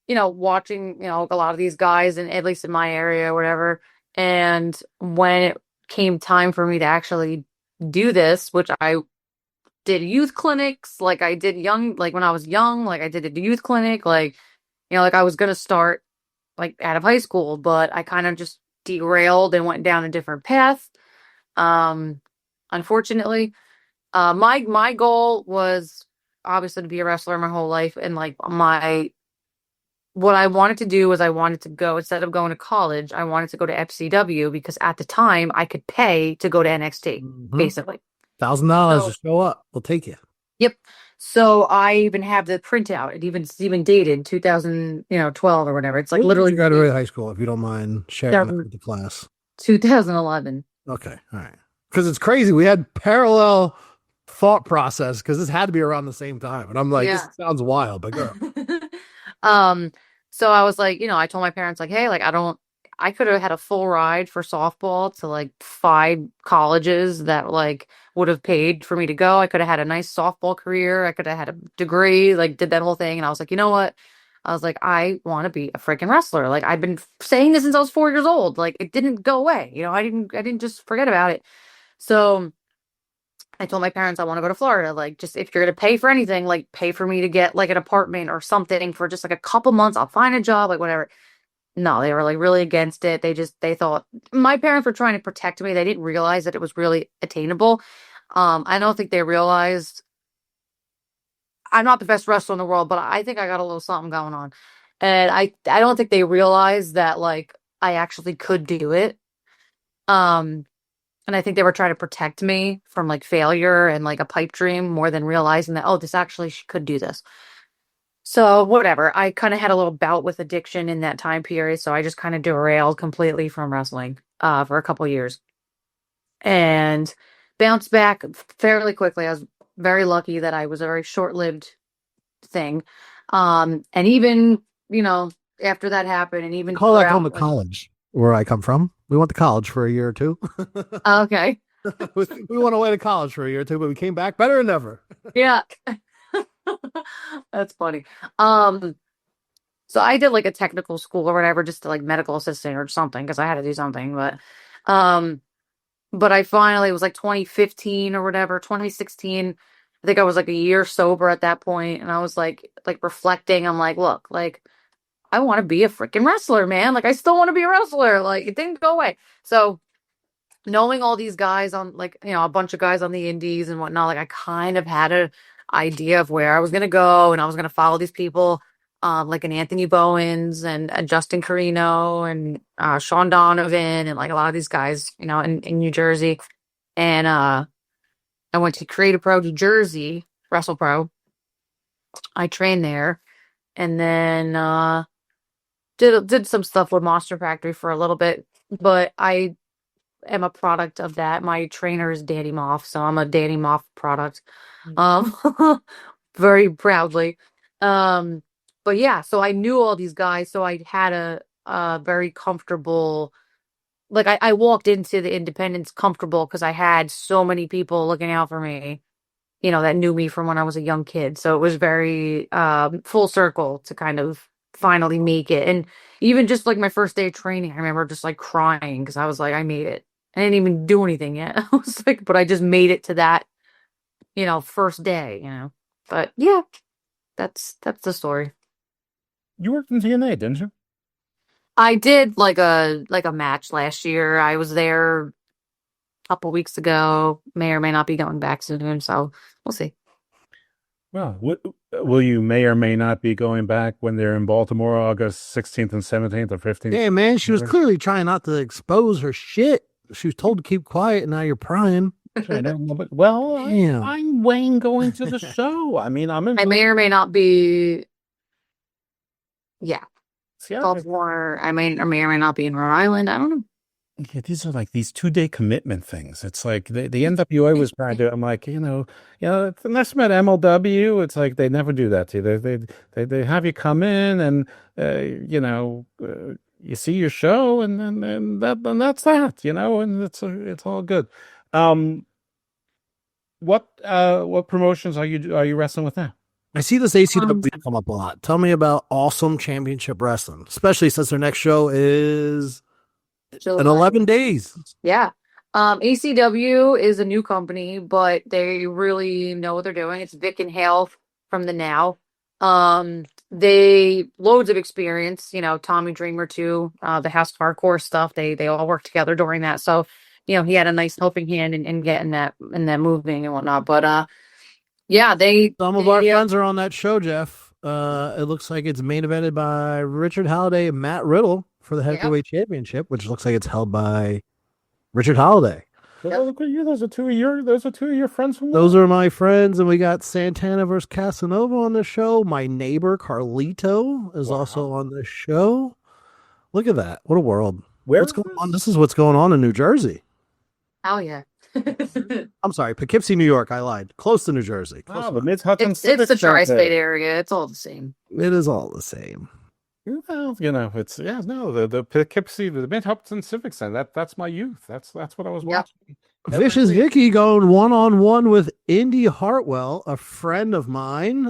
K: watching, a lot of these guys, and at least in my area or whatever. And when it came time for me to actually do this, which I did youth clinics, like I did when I was young, like I did a youth clinic, like I was going to start like out of high school, but I kind of just derailed and went down a different path. Unfortunately, my goal was obviously to be a wrestler my whole life. And like what I wanted to do was I wanted to go, instead of going to college, I wanted to go to FCW, because at the time I could pay to go to NXT, basically.
J: $1,000 to show up. We'll take you.
K: Yep. So I even have the printout. It's even dated 2012 or whatever. It's like literally.
J: You graduated high school, if you don't mind sharing that with the class.
K: 2011.
J: Okay. All right. Because it's crazy. We had parallel thought process, because this had to be around the same time. And I'm like, this sounds wild, but go.
K: So I was like, I told my parents like, hey, like I could have had a full ride for softball to like 5 colleges that like would have paid for me to go. I could have had a nice softball career. I could have had a degree, like did that whole thing. And I was like, you know what? I was like, I want to be a freaking wrestler. Like I've been saying this since I was 4 years old. Like it didn't go away. I didn't just forget about it. So I told my parents I want to go to Florida. Like, just if you're gonna pay for anything, like pay for me to get like an apartment or something for just like a couple months. I'll find a job, like whatever. No, they were like really against it. They thought my parents were trying to protect me. They didn't realize that it was really attainable. I don't think they realized I'm not the best wrestler in the world, but I think I got a little something going on. And I don't think they realized that like I actually could do it. And I think they were trying to protect me from like failure and like a pipe dream more than realizing that, oh, this actually she could do this. So whatever. I kind of had a little bout with addiction in that time period. So I just kind of derailed completely from wrestling for a couple years and bounced back fairly quickly. I was very lucky that I was a very short-lived thing. And even, after that happened and even
J: Call that
K: throughout,
J: home to college, where I come from. We went to college for a year or two.
K: Okay.
J: we went away to college for a year or two, but we came back better than ever.
K: Yeah. That's funny. So I did like a technical school or whatever, just to like medical assistant or something, because I had to do something. But I finally, it was like 2015 or whatever, 2016. I think I was like a year sober at that point, and I was like reflecting. I'm like, look, like I want to be a freaking wrestler, man. Like I still want to be a wrestler. Like it didn't go away. So knowing all these guys on like, a bunch of guys on the indies and whatnot, like I kind of had an idea of where I was going to go, and I was going to follow these people, like an Anthony Bowens and Justin Carino and Sean Donovan and like a lot of these guys, in New Jersey. And I went to Creative Pro New Jersey, Wrestle Pro. I trained there, and then did some stuff with Monster Factory for a little bit, but I am a product of that. My trainer is Danny Moff, so I'm a Danny Moff product. Very proudly. But yeah, so I knew all these guys, so I had a very comfortable, like I walked into the independents comfortable because I had so many people looking out for me, that knew me from when I was a young kid. So it was very full circle to kind of finally make it. And even just like my first day of training, I remember just like crying because I was like, I made it. I didn't even do anything yet. I was like, but I just made it to that, first day, But yeah, that's the story.
I: You worked in TNA, didn't you?
K: I did like a match last year. I was there a couple weeks ago. May or may not be going back soon, so we'll see.
I: Well, will you may or may not be going back when they're in Baltimore, August 16th and 17th or 15th?
J: Yeah, man, she was clearly trying not to expose her shit. She was told to keep quiet, and now you're prying.
I: Well, I'm Wayne going to the show. I mean, I
K: may or may not be. Yeah.
I: Yeah.
K: Baltimore. I may or may not be in Rhode Island. I don't know.
I: Yeah, these are like these 2-day commitment things. It's like the NWA was trying to. I'm like, unless I'm at MLW, it's like they never do that to you. They have you come in and you see your show and that's that, and it's all good. What promotions are you wrestling with now?
J: I see this ACW come up a lot. Tell me about Awesome Championship Wrestling, especially since their next show is in 11 days.
K: Yeah. ACW is a new company, but they really know what they're doing. It's Vic and Hale from the Now. They loads of experience, Tommy Dreamer too, the House of Hardcore stuff. They all worked together during that. So, he had a nice helping hand in getting that moving and whatnot. But yeah,
J: some of our friends are on that show, Jeff. It looks like it's main evented by Richard Holiday and Matt Riddle for the heavyweight championship, which looks like it's held by Richard Holiday.
I: Oh, look at you. Those are two of your friends from
J: Those are my friends, and we got Santana versus Casanova on the show. My neighbor Carlito is also on the show. Look at that. What a world. What's going on? This is what's going on in New Jersey.
K: Oh yeah.
J: I'm sorry, Poughkeepsie, New York. I lied. Close to New Jersey.
I: The Mid-Hudson
K: it's the tri-state area. It's all the same.
J: It is all the same.
I: Well, it's the Poughkeepsie, the Mid-Hudson Civic Center. That's my youth. That's what I was watching.
J: Vicious Vicki going one-on-one with Indy Hartwell, a friend of mine.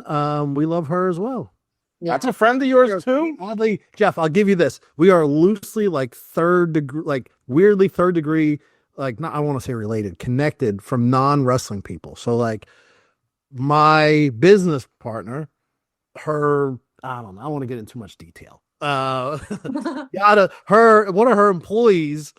J: We love her as well.
K: Yeah.
I: That's a friend of yours too?
J: Oddly, Jeff, I'll give you this. We are loosely like weirdly third degree like, not, I want to say related, connected from non-wrestling people. So like my business partner, her, I don't know, I don't want to get into too much detail. One of her employees'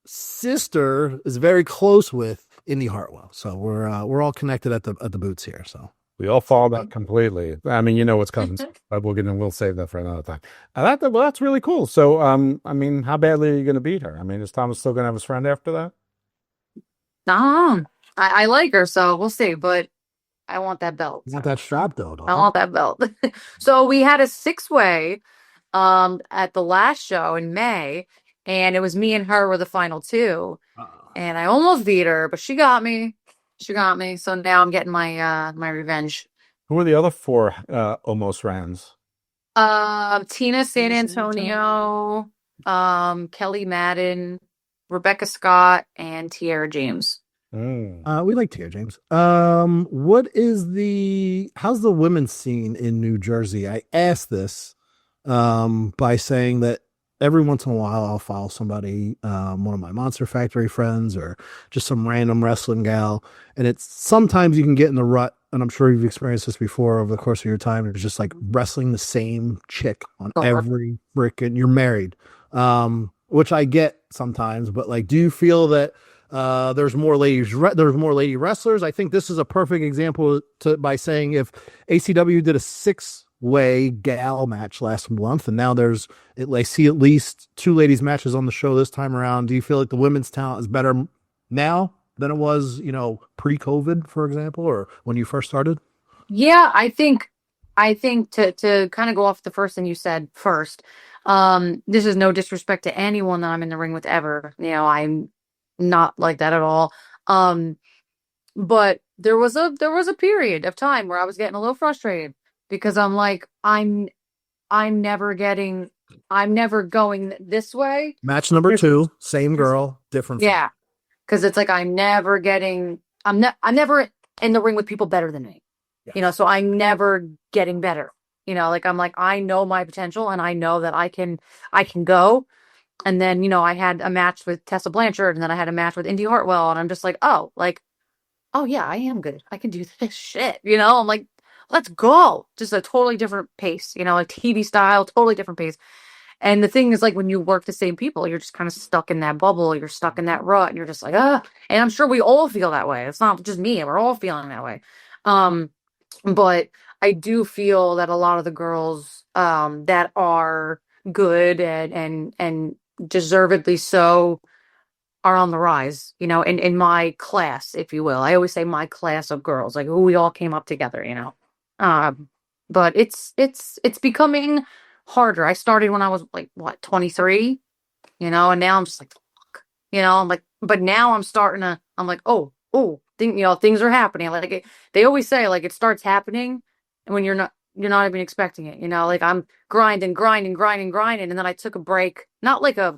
J: sister is very close with Indy Hartwell. So we're all connected at the boots here. So
I: we all follow that completely. I mean, you know what's coming, but we'll save that for another time. That's really cool. So, I mean, how badly are you going to beat her? I mean, is Thomas still going to have his friend after that?
K: No, I like her, so we'll see. But I want that belt.
J: You want that strap though, dog.
K: I want that belt. So we had a 6-way at the last show in May, and it was me and her were the final 2. And I almost beat her, but she got me. So now I'm getting my revenge.
I: Who were the other 4 almost rounds?
K: Tina San Antonio, Kelly Madden, Rebecca Scott, and Tiara James.
J: We like Tiara James. How's the women's scene in New Jersey? I asked this by saying that every once in a while I'll follow somebody, one of my Monster Factory friends or just some random wrestling gal. And it's sometimes you can get in the rut, and I'm sure you've experienced this before over the course of your time. It's just like wrestling the same chick on every freaking, you're married, which I get sometimes, but like, do you feel that there's more lady wrestlers? I think this is a perfect example by saying if ACW did a 6-way gal match last month, and now I see at least 2 ladies matches on the show this time around. Do you feel like the women's talent is better now than it was, pre-COVID, for example, or when you first started?
K: Yeah, I think to kind of go off the first thing you said first, this is no disrespect to anyone that I'm in the ring with ever. I'm not like that at all. But there was a period of time where I was getting a little frustrated because I'm like, I'm never going this way.
J: Match number 2, same girl, different.
K: Yeah. Cause it's like, I'm never in the ring with people better than me, so I'm never getting better, I know my potential and I know that I can go. And then, I had a match with Tessa Blanchard and then I had a match with Indy Hartwell and I'm just like, oh yeah, I am good. I can do this shit. I'm like, let's go. Just a totally different pace, like TV style, totally different pace. And the thing is, like, when you work the same people, you're just kind of stuck in that bubble. You're stuck in that rut and you're just like, and I'm sure we all feel that way. It's not just me. We're all feeling that way. But I do feel that a lot of the girls, that are good and deservedly so are on the rise, in my class, if you will. I always say my class of girls, like who we all came up together, but it's becoming harder. I started when I was like 23, and now I'm just like, fuck, I'm like, but now I'm like, things are happening. Like they always say, like it starts happening and when you're not even expecting it, like I'm grinding. And then I took a break, not like a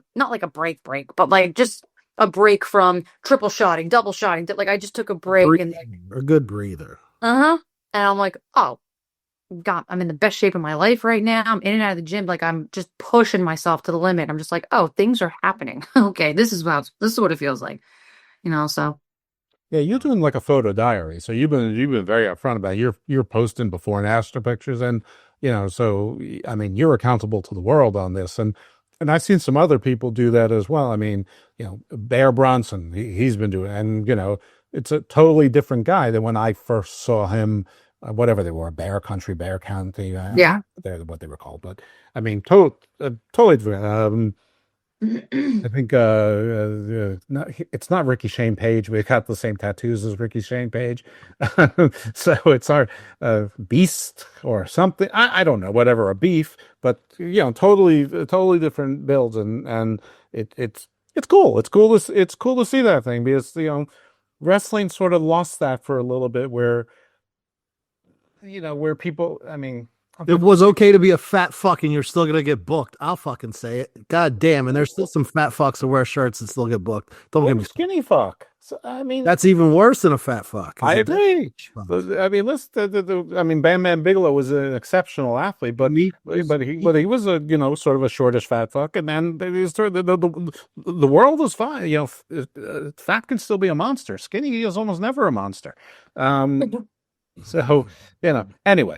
K: break, but like just a break from triple shotting, double shotting. Like I just took a break and
J: a good breather.
K: And I'm like, oh God, I'm in the best shape of my life right now. I'm in and out of the gym. Like I'm just pushing myself to the limit. I'm just like, oh, things are happening. Okay. This is what it feels like, so.
I: Yeah, you're doing like a photo diary. So you've been very upfront about it. You're posting before and after pictures, and so I mean you're accountable to the world on this, and I've seen some other people do that as well. I mean, Bear Bronson, he's been doing, and it's a totally different guy than when I first saw him. Whatever they were, Bear Country, Bear County,
K: yeah,
I: they're what they were called. But I mean, totally different. I think it's not Ricky Shane Page. We got the same tattoos as Ricky Shane Page, so it's our Beast or something. I don't know, whatever, a beef, but totally different builds, and it's cool. It's cool to see that thing because wrestling sort of lost that for a little bit, where people. I mean,
J: It was okay to be a fat fuck and you're still gonna get booked. I'll fucking say it. God damn, and there's still some fat fucks that wear shirts and still get booked. Don't get me
I: skinny fuck. So, I mean,
J: that's even worse than a fat fuck.
I: I agree. I mean, I mean, Bam Bam Bigelow was an exceptional athlete, but he was a sort of a shortish fat fuck, and then the world is fine. Fat can still be a monster. Skinny is almost never a monster. So anyway.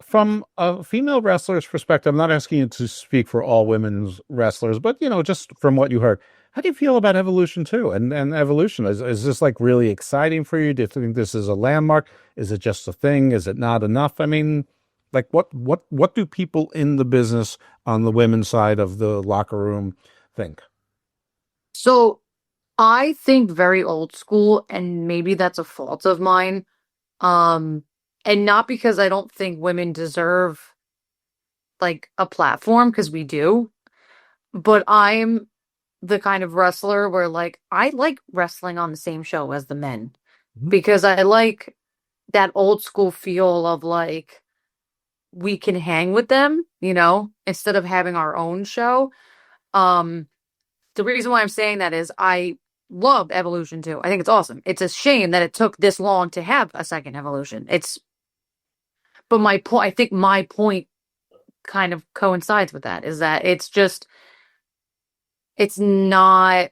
I: From a female wrestler's perspective, I'm not asking you to speak for all women's wrestlers, but just from what you heard, how do you feel about Evolution 2 and Evolution? Is this like really exciting for you? Do you think this is a landmark? Is it just a thing? Is it not enough? I mean, like what do people in the business on the women's side of the locker room think?
K: So I think very old school, and maybe that's a fault of mine. And not because I don't think women deserve like a platform, because we do, but I'm the kind of wrestler where like I like wrestling on the same show as the men, because I like that old school feel of like we can hang with them, instead of having our own show. The reason why I'm saying that is I love Evolution 2. I think it's awesome. It's a shame that it took this long to have a second Evolution. But I think my point kind of coincides with that, is that it's not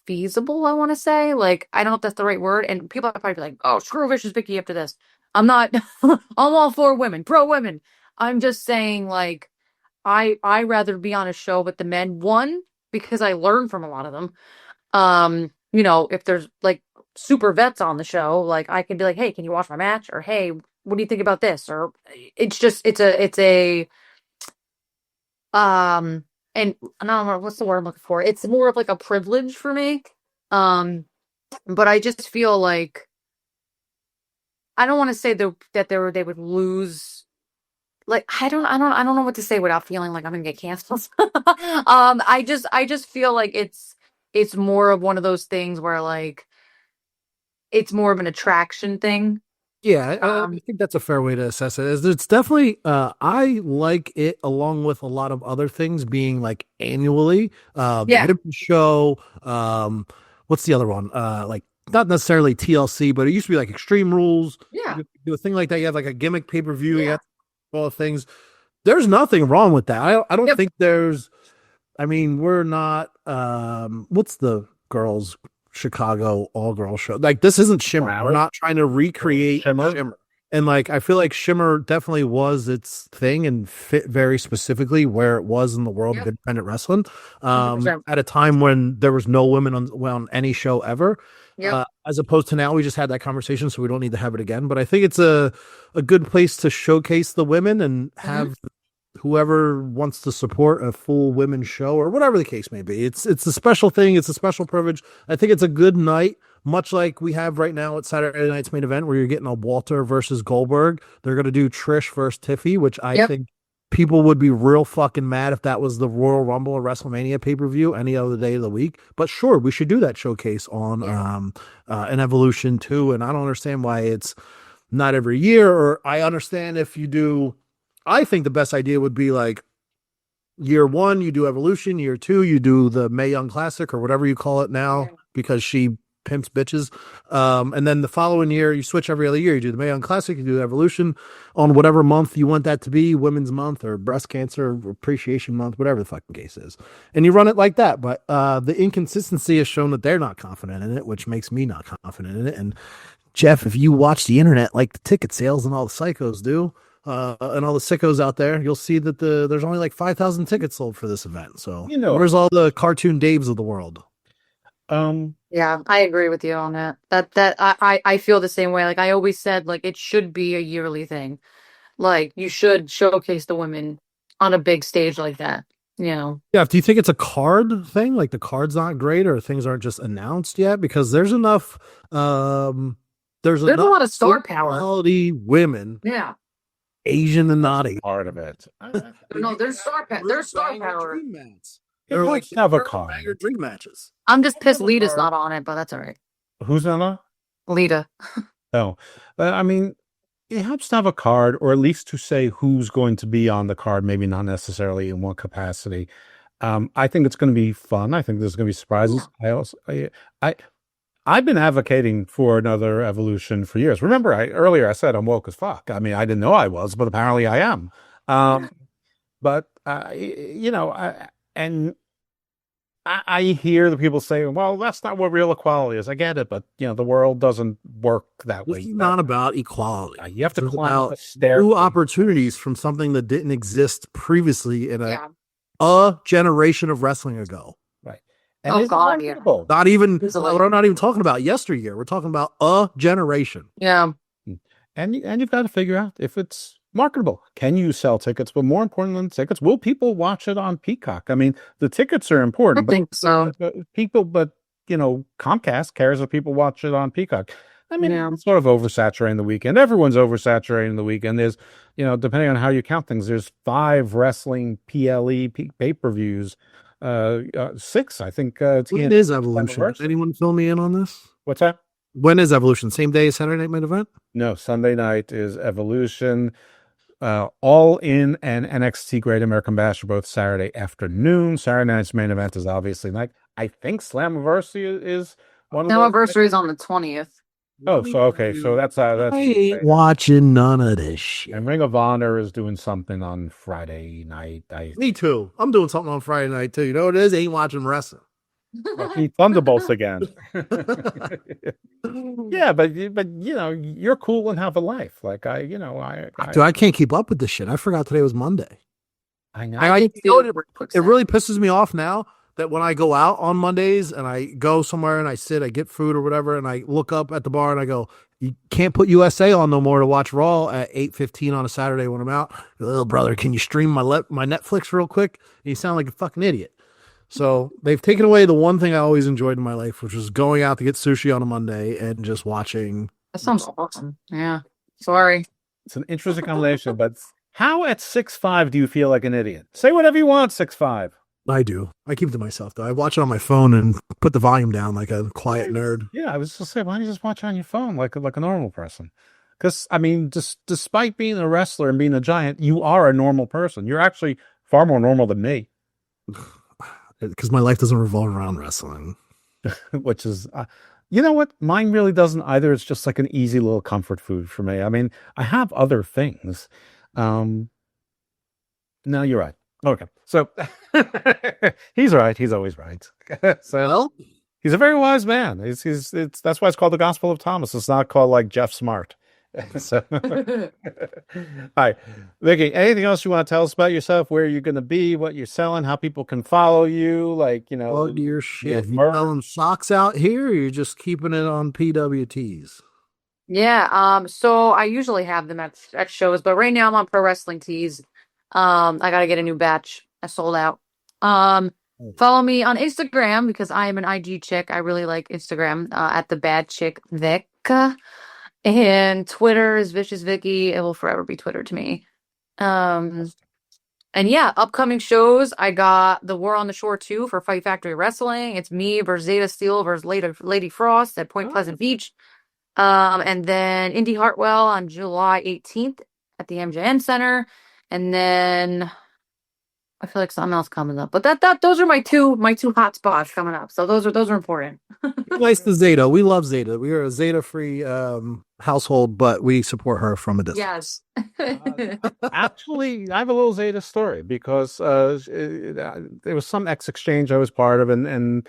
K: feasible, I want to say. Like, I don't know if that's the right word. And people are probably like, oh, screw Vicious Vicki after this. I'm not, I'm all for women, pro women. I'm just saying, like, I rather be on a show with the men. One, because I learn from a lot of them. If there's like super vets on the show, like I can be like, hey, can you watch my match? Or hey, what do you think about this? Or it's and I don't know what's the word I'm looking for. It's more of like a privilege for me. But I just feel like I don't want to say that they would lose. Like I don't know what to say without feeling like I'm gonna get canceled. I just feel like it's more of one of those things where like it's more of an attraction thing.
J: Yeah, I think that's a fair way to assess it. It's definitely, I like it along with a lot of other things being like annually. The Hidden Show, what's the other one? Like not necessarily TLC, but it used to be like Extreme Rules.
K: Yeah.
J: You do a thing like that. You have like a gimmick pay-per-view. You have all the things. There's nothing wrong with that. I don't think I mean, we're not, what's the girls' Chicago all-girl show? Like, this isn't Shimmer. We're not trying to recreate Shimmer. And like, I feel like Shimmer definitely was its thing and fit very specifically where it was in the world of independent wrestling. At a time when there was no women on any show ever. As opposed to now, we just had that conversation, so we don't need to have it again. But I think it's a good place to showcase the women and have whoever wants to support a full women's show or whatever the case may be. It's a special thing. It's a special privilege. I think it's a good night, much like we have right now at Saturday night's main event, where you're getting a Walter versus Goldberg. They're going to do Trish versus Tiffy, which I think people would be real fucking mad if that was the Royal Rumble or WrestleMania pay-per-view any other day of the week. But sure, we should do that showcase on an Evolution 2. And I don't understand why it's not every year, or I understand if you do. I think the best idea would be like year one, you do Evolution, year two, you do the Mae Young Classic or whatever you call it now, because she pimps bitches. And then the following year, you switch every other year. You do the Mae Young Classic, you do Evolution on whatever month you want that to be, Women's Month or Breast Cancer Appreciation Month, whatever the fucking case is. And you run it like that. But the inconsistency has shown that they're not confident in it, which makes me not confident in it. And Jeff, if you watch the internet like the ticket sales and all the psychos do, and all the sickos out there, you'll see that there's only like 5,000 tickets sold for this event. So where's all the cartoon Daves of the world?
K: Yeah, I agree with you on that. I feel the same way. Like I always said, like it should be a yearly thing. Like you should showcase the women on a big stage like that. Yeah.
J: Do you think it's a card thing? Like the card's not great, or things aren't just announced yet? Because there's enough. There's enough
K: a lot of star power.
J: Quality women.
K: Yeah.
J: Asian and naughty.
I: Part of it.
K: No, there's star power. There's star power.
J: They're like
I: have a card.
J: Dream matches.
K: I'm just pissed Lita's not on it, but that's all right.
I: Who's not on?
K: Lita.
I: No, I mean, it helps to have a card, or at least to say who's going to be on the card, maybe not necessarily in what capacity. I think it's going to be fun. I think there's going to be surprises. I've been advocating for another evolution for years. Remember, earlier I said I'm woke as fuck. I mean, I didn't know I was, but apparently I am. But I hear the people say, well, that's not what real equality is. I get it, but the world doesn't work that way.
J: It's not about equality.
I: You have to
J: It's
I: climb
J: about
I: a stair.
J: new opportunities from something that didn't exist previously in a generation of wrestling ago.
I: Right.
K: And
I: it's marketable.
J: Not even, we're not even talking about yesteryear. We're talking about a generation.
K: Yeah.
I: And you've got to figure out if it's marketable. Can you sell tickets? But more important than tickets, will people watch it on Peacock? I mean, the tickets are important.
K: I think so.
I: But Comcast cares if people watch it on Peacock. I mean, it's sort of oversaturating the weekend. Everyone's oversaturating the weekend. There's, depending on how you count things, there's 5 wrestling PLE pay-per-views. 6, I think.
J: When is Evolution? Anyone fill me in on this?
I: What's that? When
J: is Evolution? Same day as Saturday Night Main Event?
I: No, Sunday night is Evolution. All In and NXT Great American Bash are both Saturday afternoon. Saturday night's main event is obviously night. I think Slammiversary is one of those.
K: Slammiversary is on the 20th.
I: Oh, so okay, so that's
J: I ain't watching none of this shit.
I: And Ring of Honor is doing something on Friday night.
J: Me too. I'm doing something on Friday night too. You know what it is? Ain't watching wrestling.
I: Thunderbolts again. Yeah, but you're cool and have a life. Like
J: Dude, I can't keep up with this shit. I forgot today was Monday.
I: I know.
J: It really pisses me off now that when I go out on Mondays and I go somewhere and I sit, I get food or whatever, and I look up at the bar and I go, you can't put USA on no more to watch Raw at 8:15 on a Saturday when I'm out. Little brother, can you stream my Netflix real quick? And you sound like a fucking idiot. So they've taken away the one thing I always enjoyed in my life, which was going out to get sushi on a Monday and just watching.
K: That sounds awesome. Yeah. Sorry.
I: It's an interesting combination, but how at 6'5" do you feel like an idiot? Say whatever you want, 6'5".
J: I do. I keep it to myself, though. I watch it on my phone and put the volume down like a quiet nerd.
I: Yeah, I was just saying, why don't you just watch on your phone like a normal person? Because, I mean, just despite being a wrestler and being a giant, you are a normal person. You're actually far more normal than me.
J: Because my life doesn't revolve around wrestling.
I: Which is, you know what? Mine really doesn't either. It's just like an easy little comfort food for me. I mean, I have other things. No, you're right. Okay. So he's right. He's always right. So he's a very wise man. That's why it's called the Gospel of Thomas. It's not called like Jeff Smart. So, all right, Vicky, anything else you want to tell us about yourself? Where you're going to be, what you're selling, how people can follow you? Like,
J: plug your shit. You selling socks out here, or you're just keeping it on PWTs?
K: Yeah. So I usually have them at shows, but right now I'm on Pro Wrestling Tees. I got to get a new batch. I sold out. Follow me on Instagram because I am an IG chick. I really like Instagram at the Bad Chick Vic. And Twitter is Vicious Vicki. It will forever be Twitter to me. And yeah, upcoming shows. I got the War on the Shore 2 for Fight Factory Wrestling. It's me versus Zeta Steel versus Lady Frost at Point Pleasant Beach. And then Indy Hartwell on July 18th at the MJN Center. And then I feel like something else coming up, but those are my two hot spots coming up. So those are important.
J: Nice to Zeta. We love Zeta. We are a Zeta-free household, but we support her from a distance.
K: Yes.
I: Actually, I have a little Zeta story because there was some X exchange I was part of, and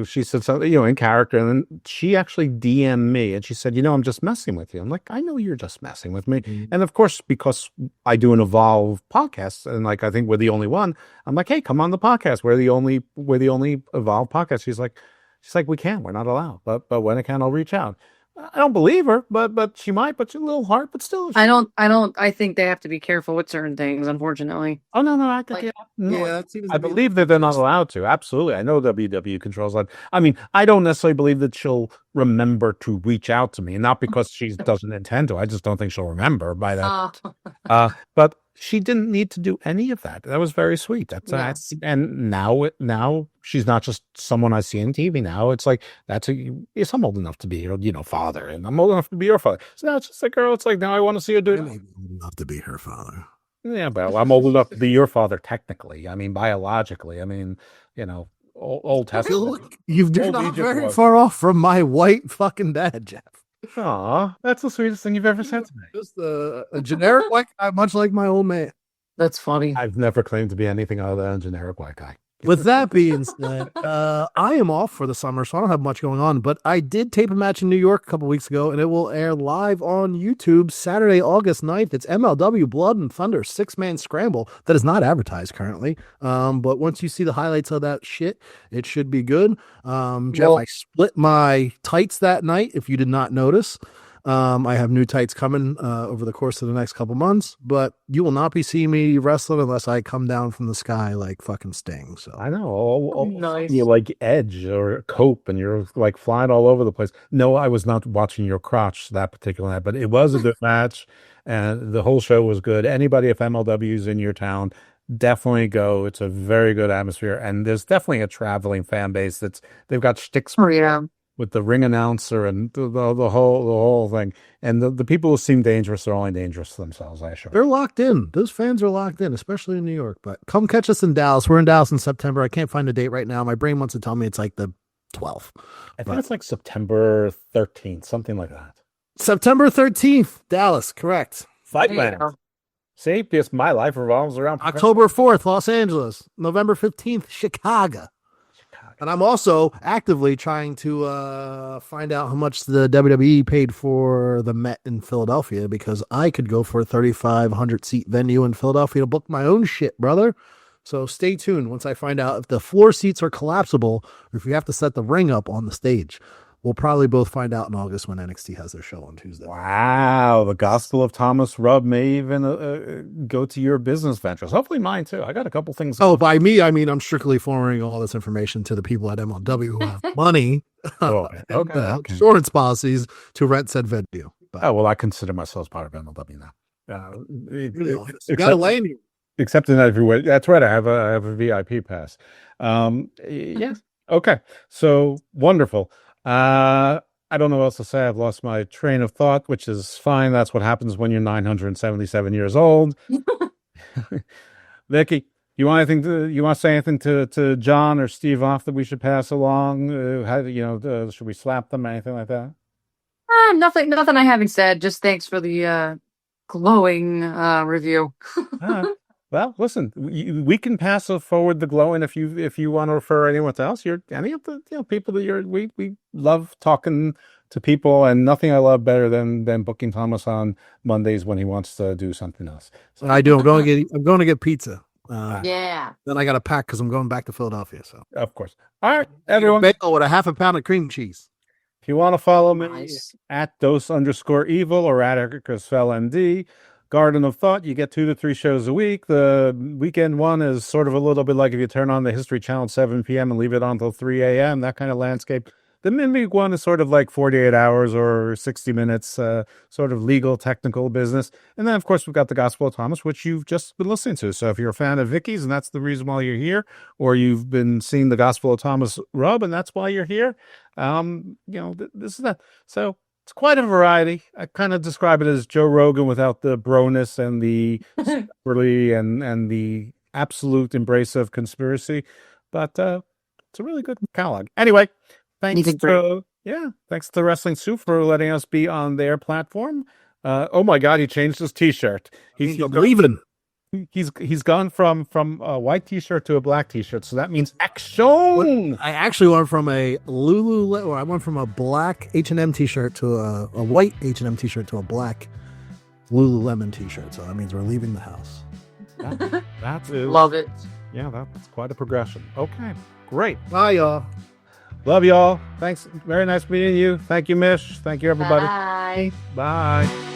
I: she said something, in character, and then she actually DM'd me and she said, I'm just messing with you. I'm like, I know you're just messing with me. Mm-hmm. And of course, because I do an Evolve podcast, and like, I think we're the only one, I'm like, hey, come on the podcast. We're the only Evolve podcast. She's like, we can't, we're not allowed. But when I can, I'll reach out. I don't believe her, but she might, but she's a little hard, but still.
K: I think they have to be careful with certain things, unfortunately.
I: Oh, no, I believe that they're not allowed to. Absolutely. I know WWE controls that. I mean, I don't necessarily believe that she'll remember to reach out to me, and not because she doesn't intend to. I just don't think she'll remember by that. But she didn't need to do any of that. That was very sweet. That's and now she's not just someone I see on TV. Now it's like yes, I'm old enough to be your father, and I'm old enough to be your father. So now it's just a girl. It's like now I want to see her do it.
J: I may be old enough to be her father.
I: Yeah, well, I'm old enough to be your father technically. I mean, biologically. I mean, Old Testament.
J: You're not very far off from my white fucking dad, Jeff.
I: Aw, that's the sweetest thing you've ever said to me.
J: Just a generic white guy, much like my old man.
K: That's funny.
I: I've never claimed to be anything other than a generic white guy.
J: With that being said, I am off for the summer, so I don't have much going on. But I did tape a match in New York a couple weeks ago, and it will air live on YouTube Saturday, August 9th. It's MLW Blood and Thunder 6-man scramble that is not advertised currently. But once you see the highlights of that shit, it should be good. Jeff, I split my tights that night, if you did not notice. I have new tights coming over the course of the next couple months, but you will not be seeing me wrestling unless I come down from the sky like fucking Sting. So
I: I know.
K: Nice.
I: You like Edge or Cope, and you're like flying all over the place. No, I was not watching your crotch that particular night, but it was a good match, and the whole show was good. Anybody, if MLW's in your town, definitely go. It's a very good atmosphere, and there's definitely a traveling fan base they've got shticks. With the ring announcer and the whole thing. And the people who seem dangerous are only dangerous to themselves, I assure you.
J: They're locked in. Those fans are locked in, especially in New York. But come catch us in Dallas. We're in Dallas in September. I can't find a date right now. My brain wants to tell me it's like the 12th.
I: I think it's like September 13th, something like that.
J: September 13th, Dallas, correct.
I: Fight Land. See, because my life revolves around
J: October 4th, Los Angeles. November 15th, Chicago. And I'm also actively trying to find out how much the WWE paid for the Met in Philadelphia, because I could go for a 3,500 seat venue in Philadelphia to book my own shit, brother. So stay tuned once I find out if the floor seats are collapsible or if you have to set the ring up on the stage. We'll probably both find out in August when NXT has their show on Tuesday.
I: Wow. The Gospel of Thomas Rubb may even go to your business ventures. Hopefully mine too. I got a couple things.
J: Oh, by me, I mean, I'm strictly forwarding all this information to the people at MLW who have money.
I: Okay.
J: Insurance policies to rent said venue. But,
I: well, I consider myself part of MLW now.
J: You got to land you.
I: Except in every way. That's right. I have a VIP pass. Yes. Okay. So wonderful. I don't know what else to say. I've lost my train of thought, which is fine. That's what happens when you're 977 years old. Vicky, you want to say anything to John or Steve off that we should pass along? Should we slap them? Anything like that?
K: Nothing I haven't said. Just thanks for the glowing review.
I: Well, listen, we can pass forward the glowing if you want to refer anyone else. Any of the people that we love talking to people, and nothing I love better than booking Thomas on Mondays when he wants to do something else. So,
J: I do. I'm going to get pizza.
K: Yeah.
J: Then I got to pack because I'm going back to Philadelphia. So
I: of course. All right, everyone.
J: Bagel with a half a pound of cream cheese.
I: If you want to follow me at dose_evil or at EricusFellMD. Garden of Thought, you get 2 to 3 shows a week. The weekend one is sort of a little bit like if you turn on the History Channel at 7 p.m. and leave it on until 3 a.m., that kind of landscape. The midweek one is sort of like 48 hours or 60 minutes, sort of legal, technical business. And then, of course, we've got the Gospel of Thomas, which you've just been listening to. So if you're a fan of Vicky's and that's the reason why you're here, or you've been seeing the Gospel of Thomas Rubb and that's why you're here, this is that. So it's quite a variety. I kind of describe it as Joe Rogan without the broness and the and the absolute embrace of conspiracy. But it's a really good catalog. Anyway, thanks to Wrestling Soup for letting us be on their platform. Oh my God, he changed his T-shirt. He's
J: leaving.
I: He's gone from a white T-shirt to a black T-shirt, so that means action.
J: I actually went from a I went from a black H&M T-shirt to a white H&M T-shirt to a black Lululemon T-shirt. So that means we're leaving the house.
I: That's
K: Love it.
I: Yeah, that's quite a progression. Okay, great.
J: Bye, y'all.
I: Love y'all. Thanks. Very nice meeting you. Thank you, Mish. Thank you, everybody.
K: Bye.
I: Bye.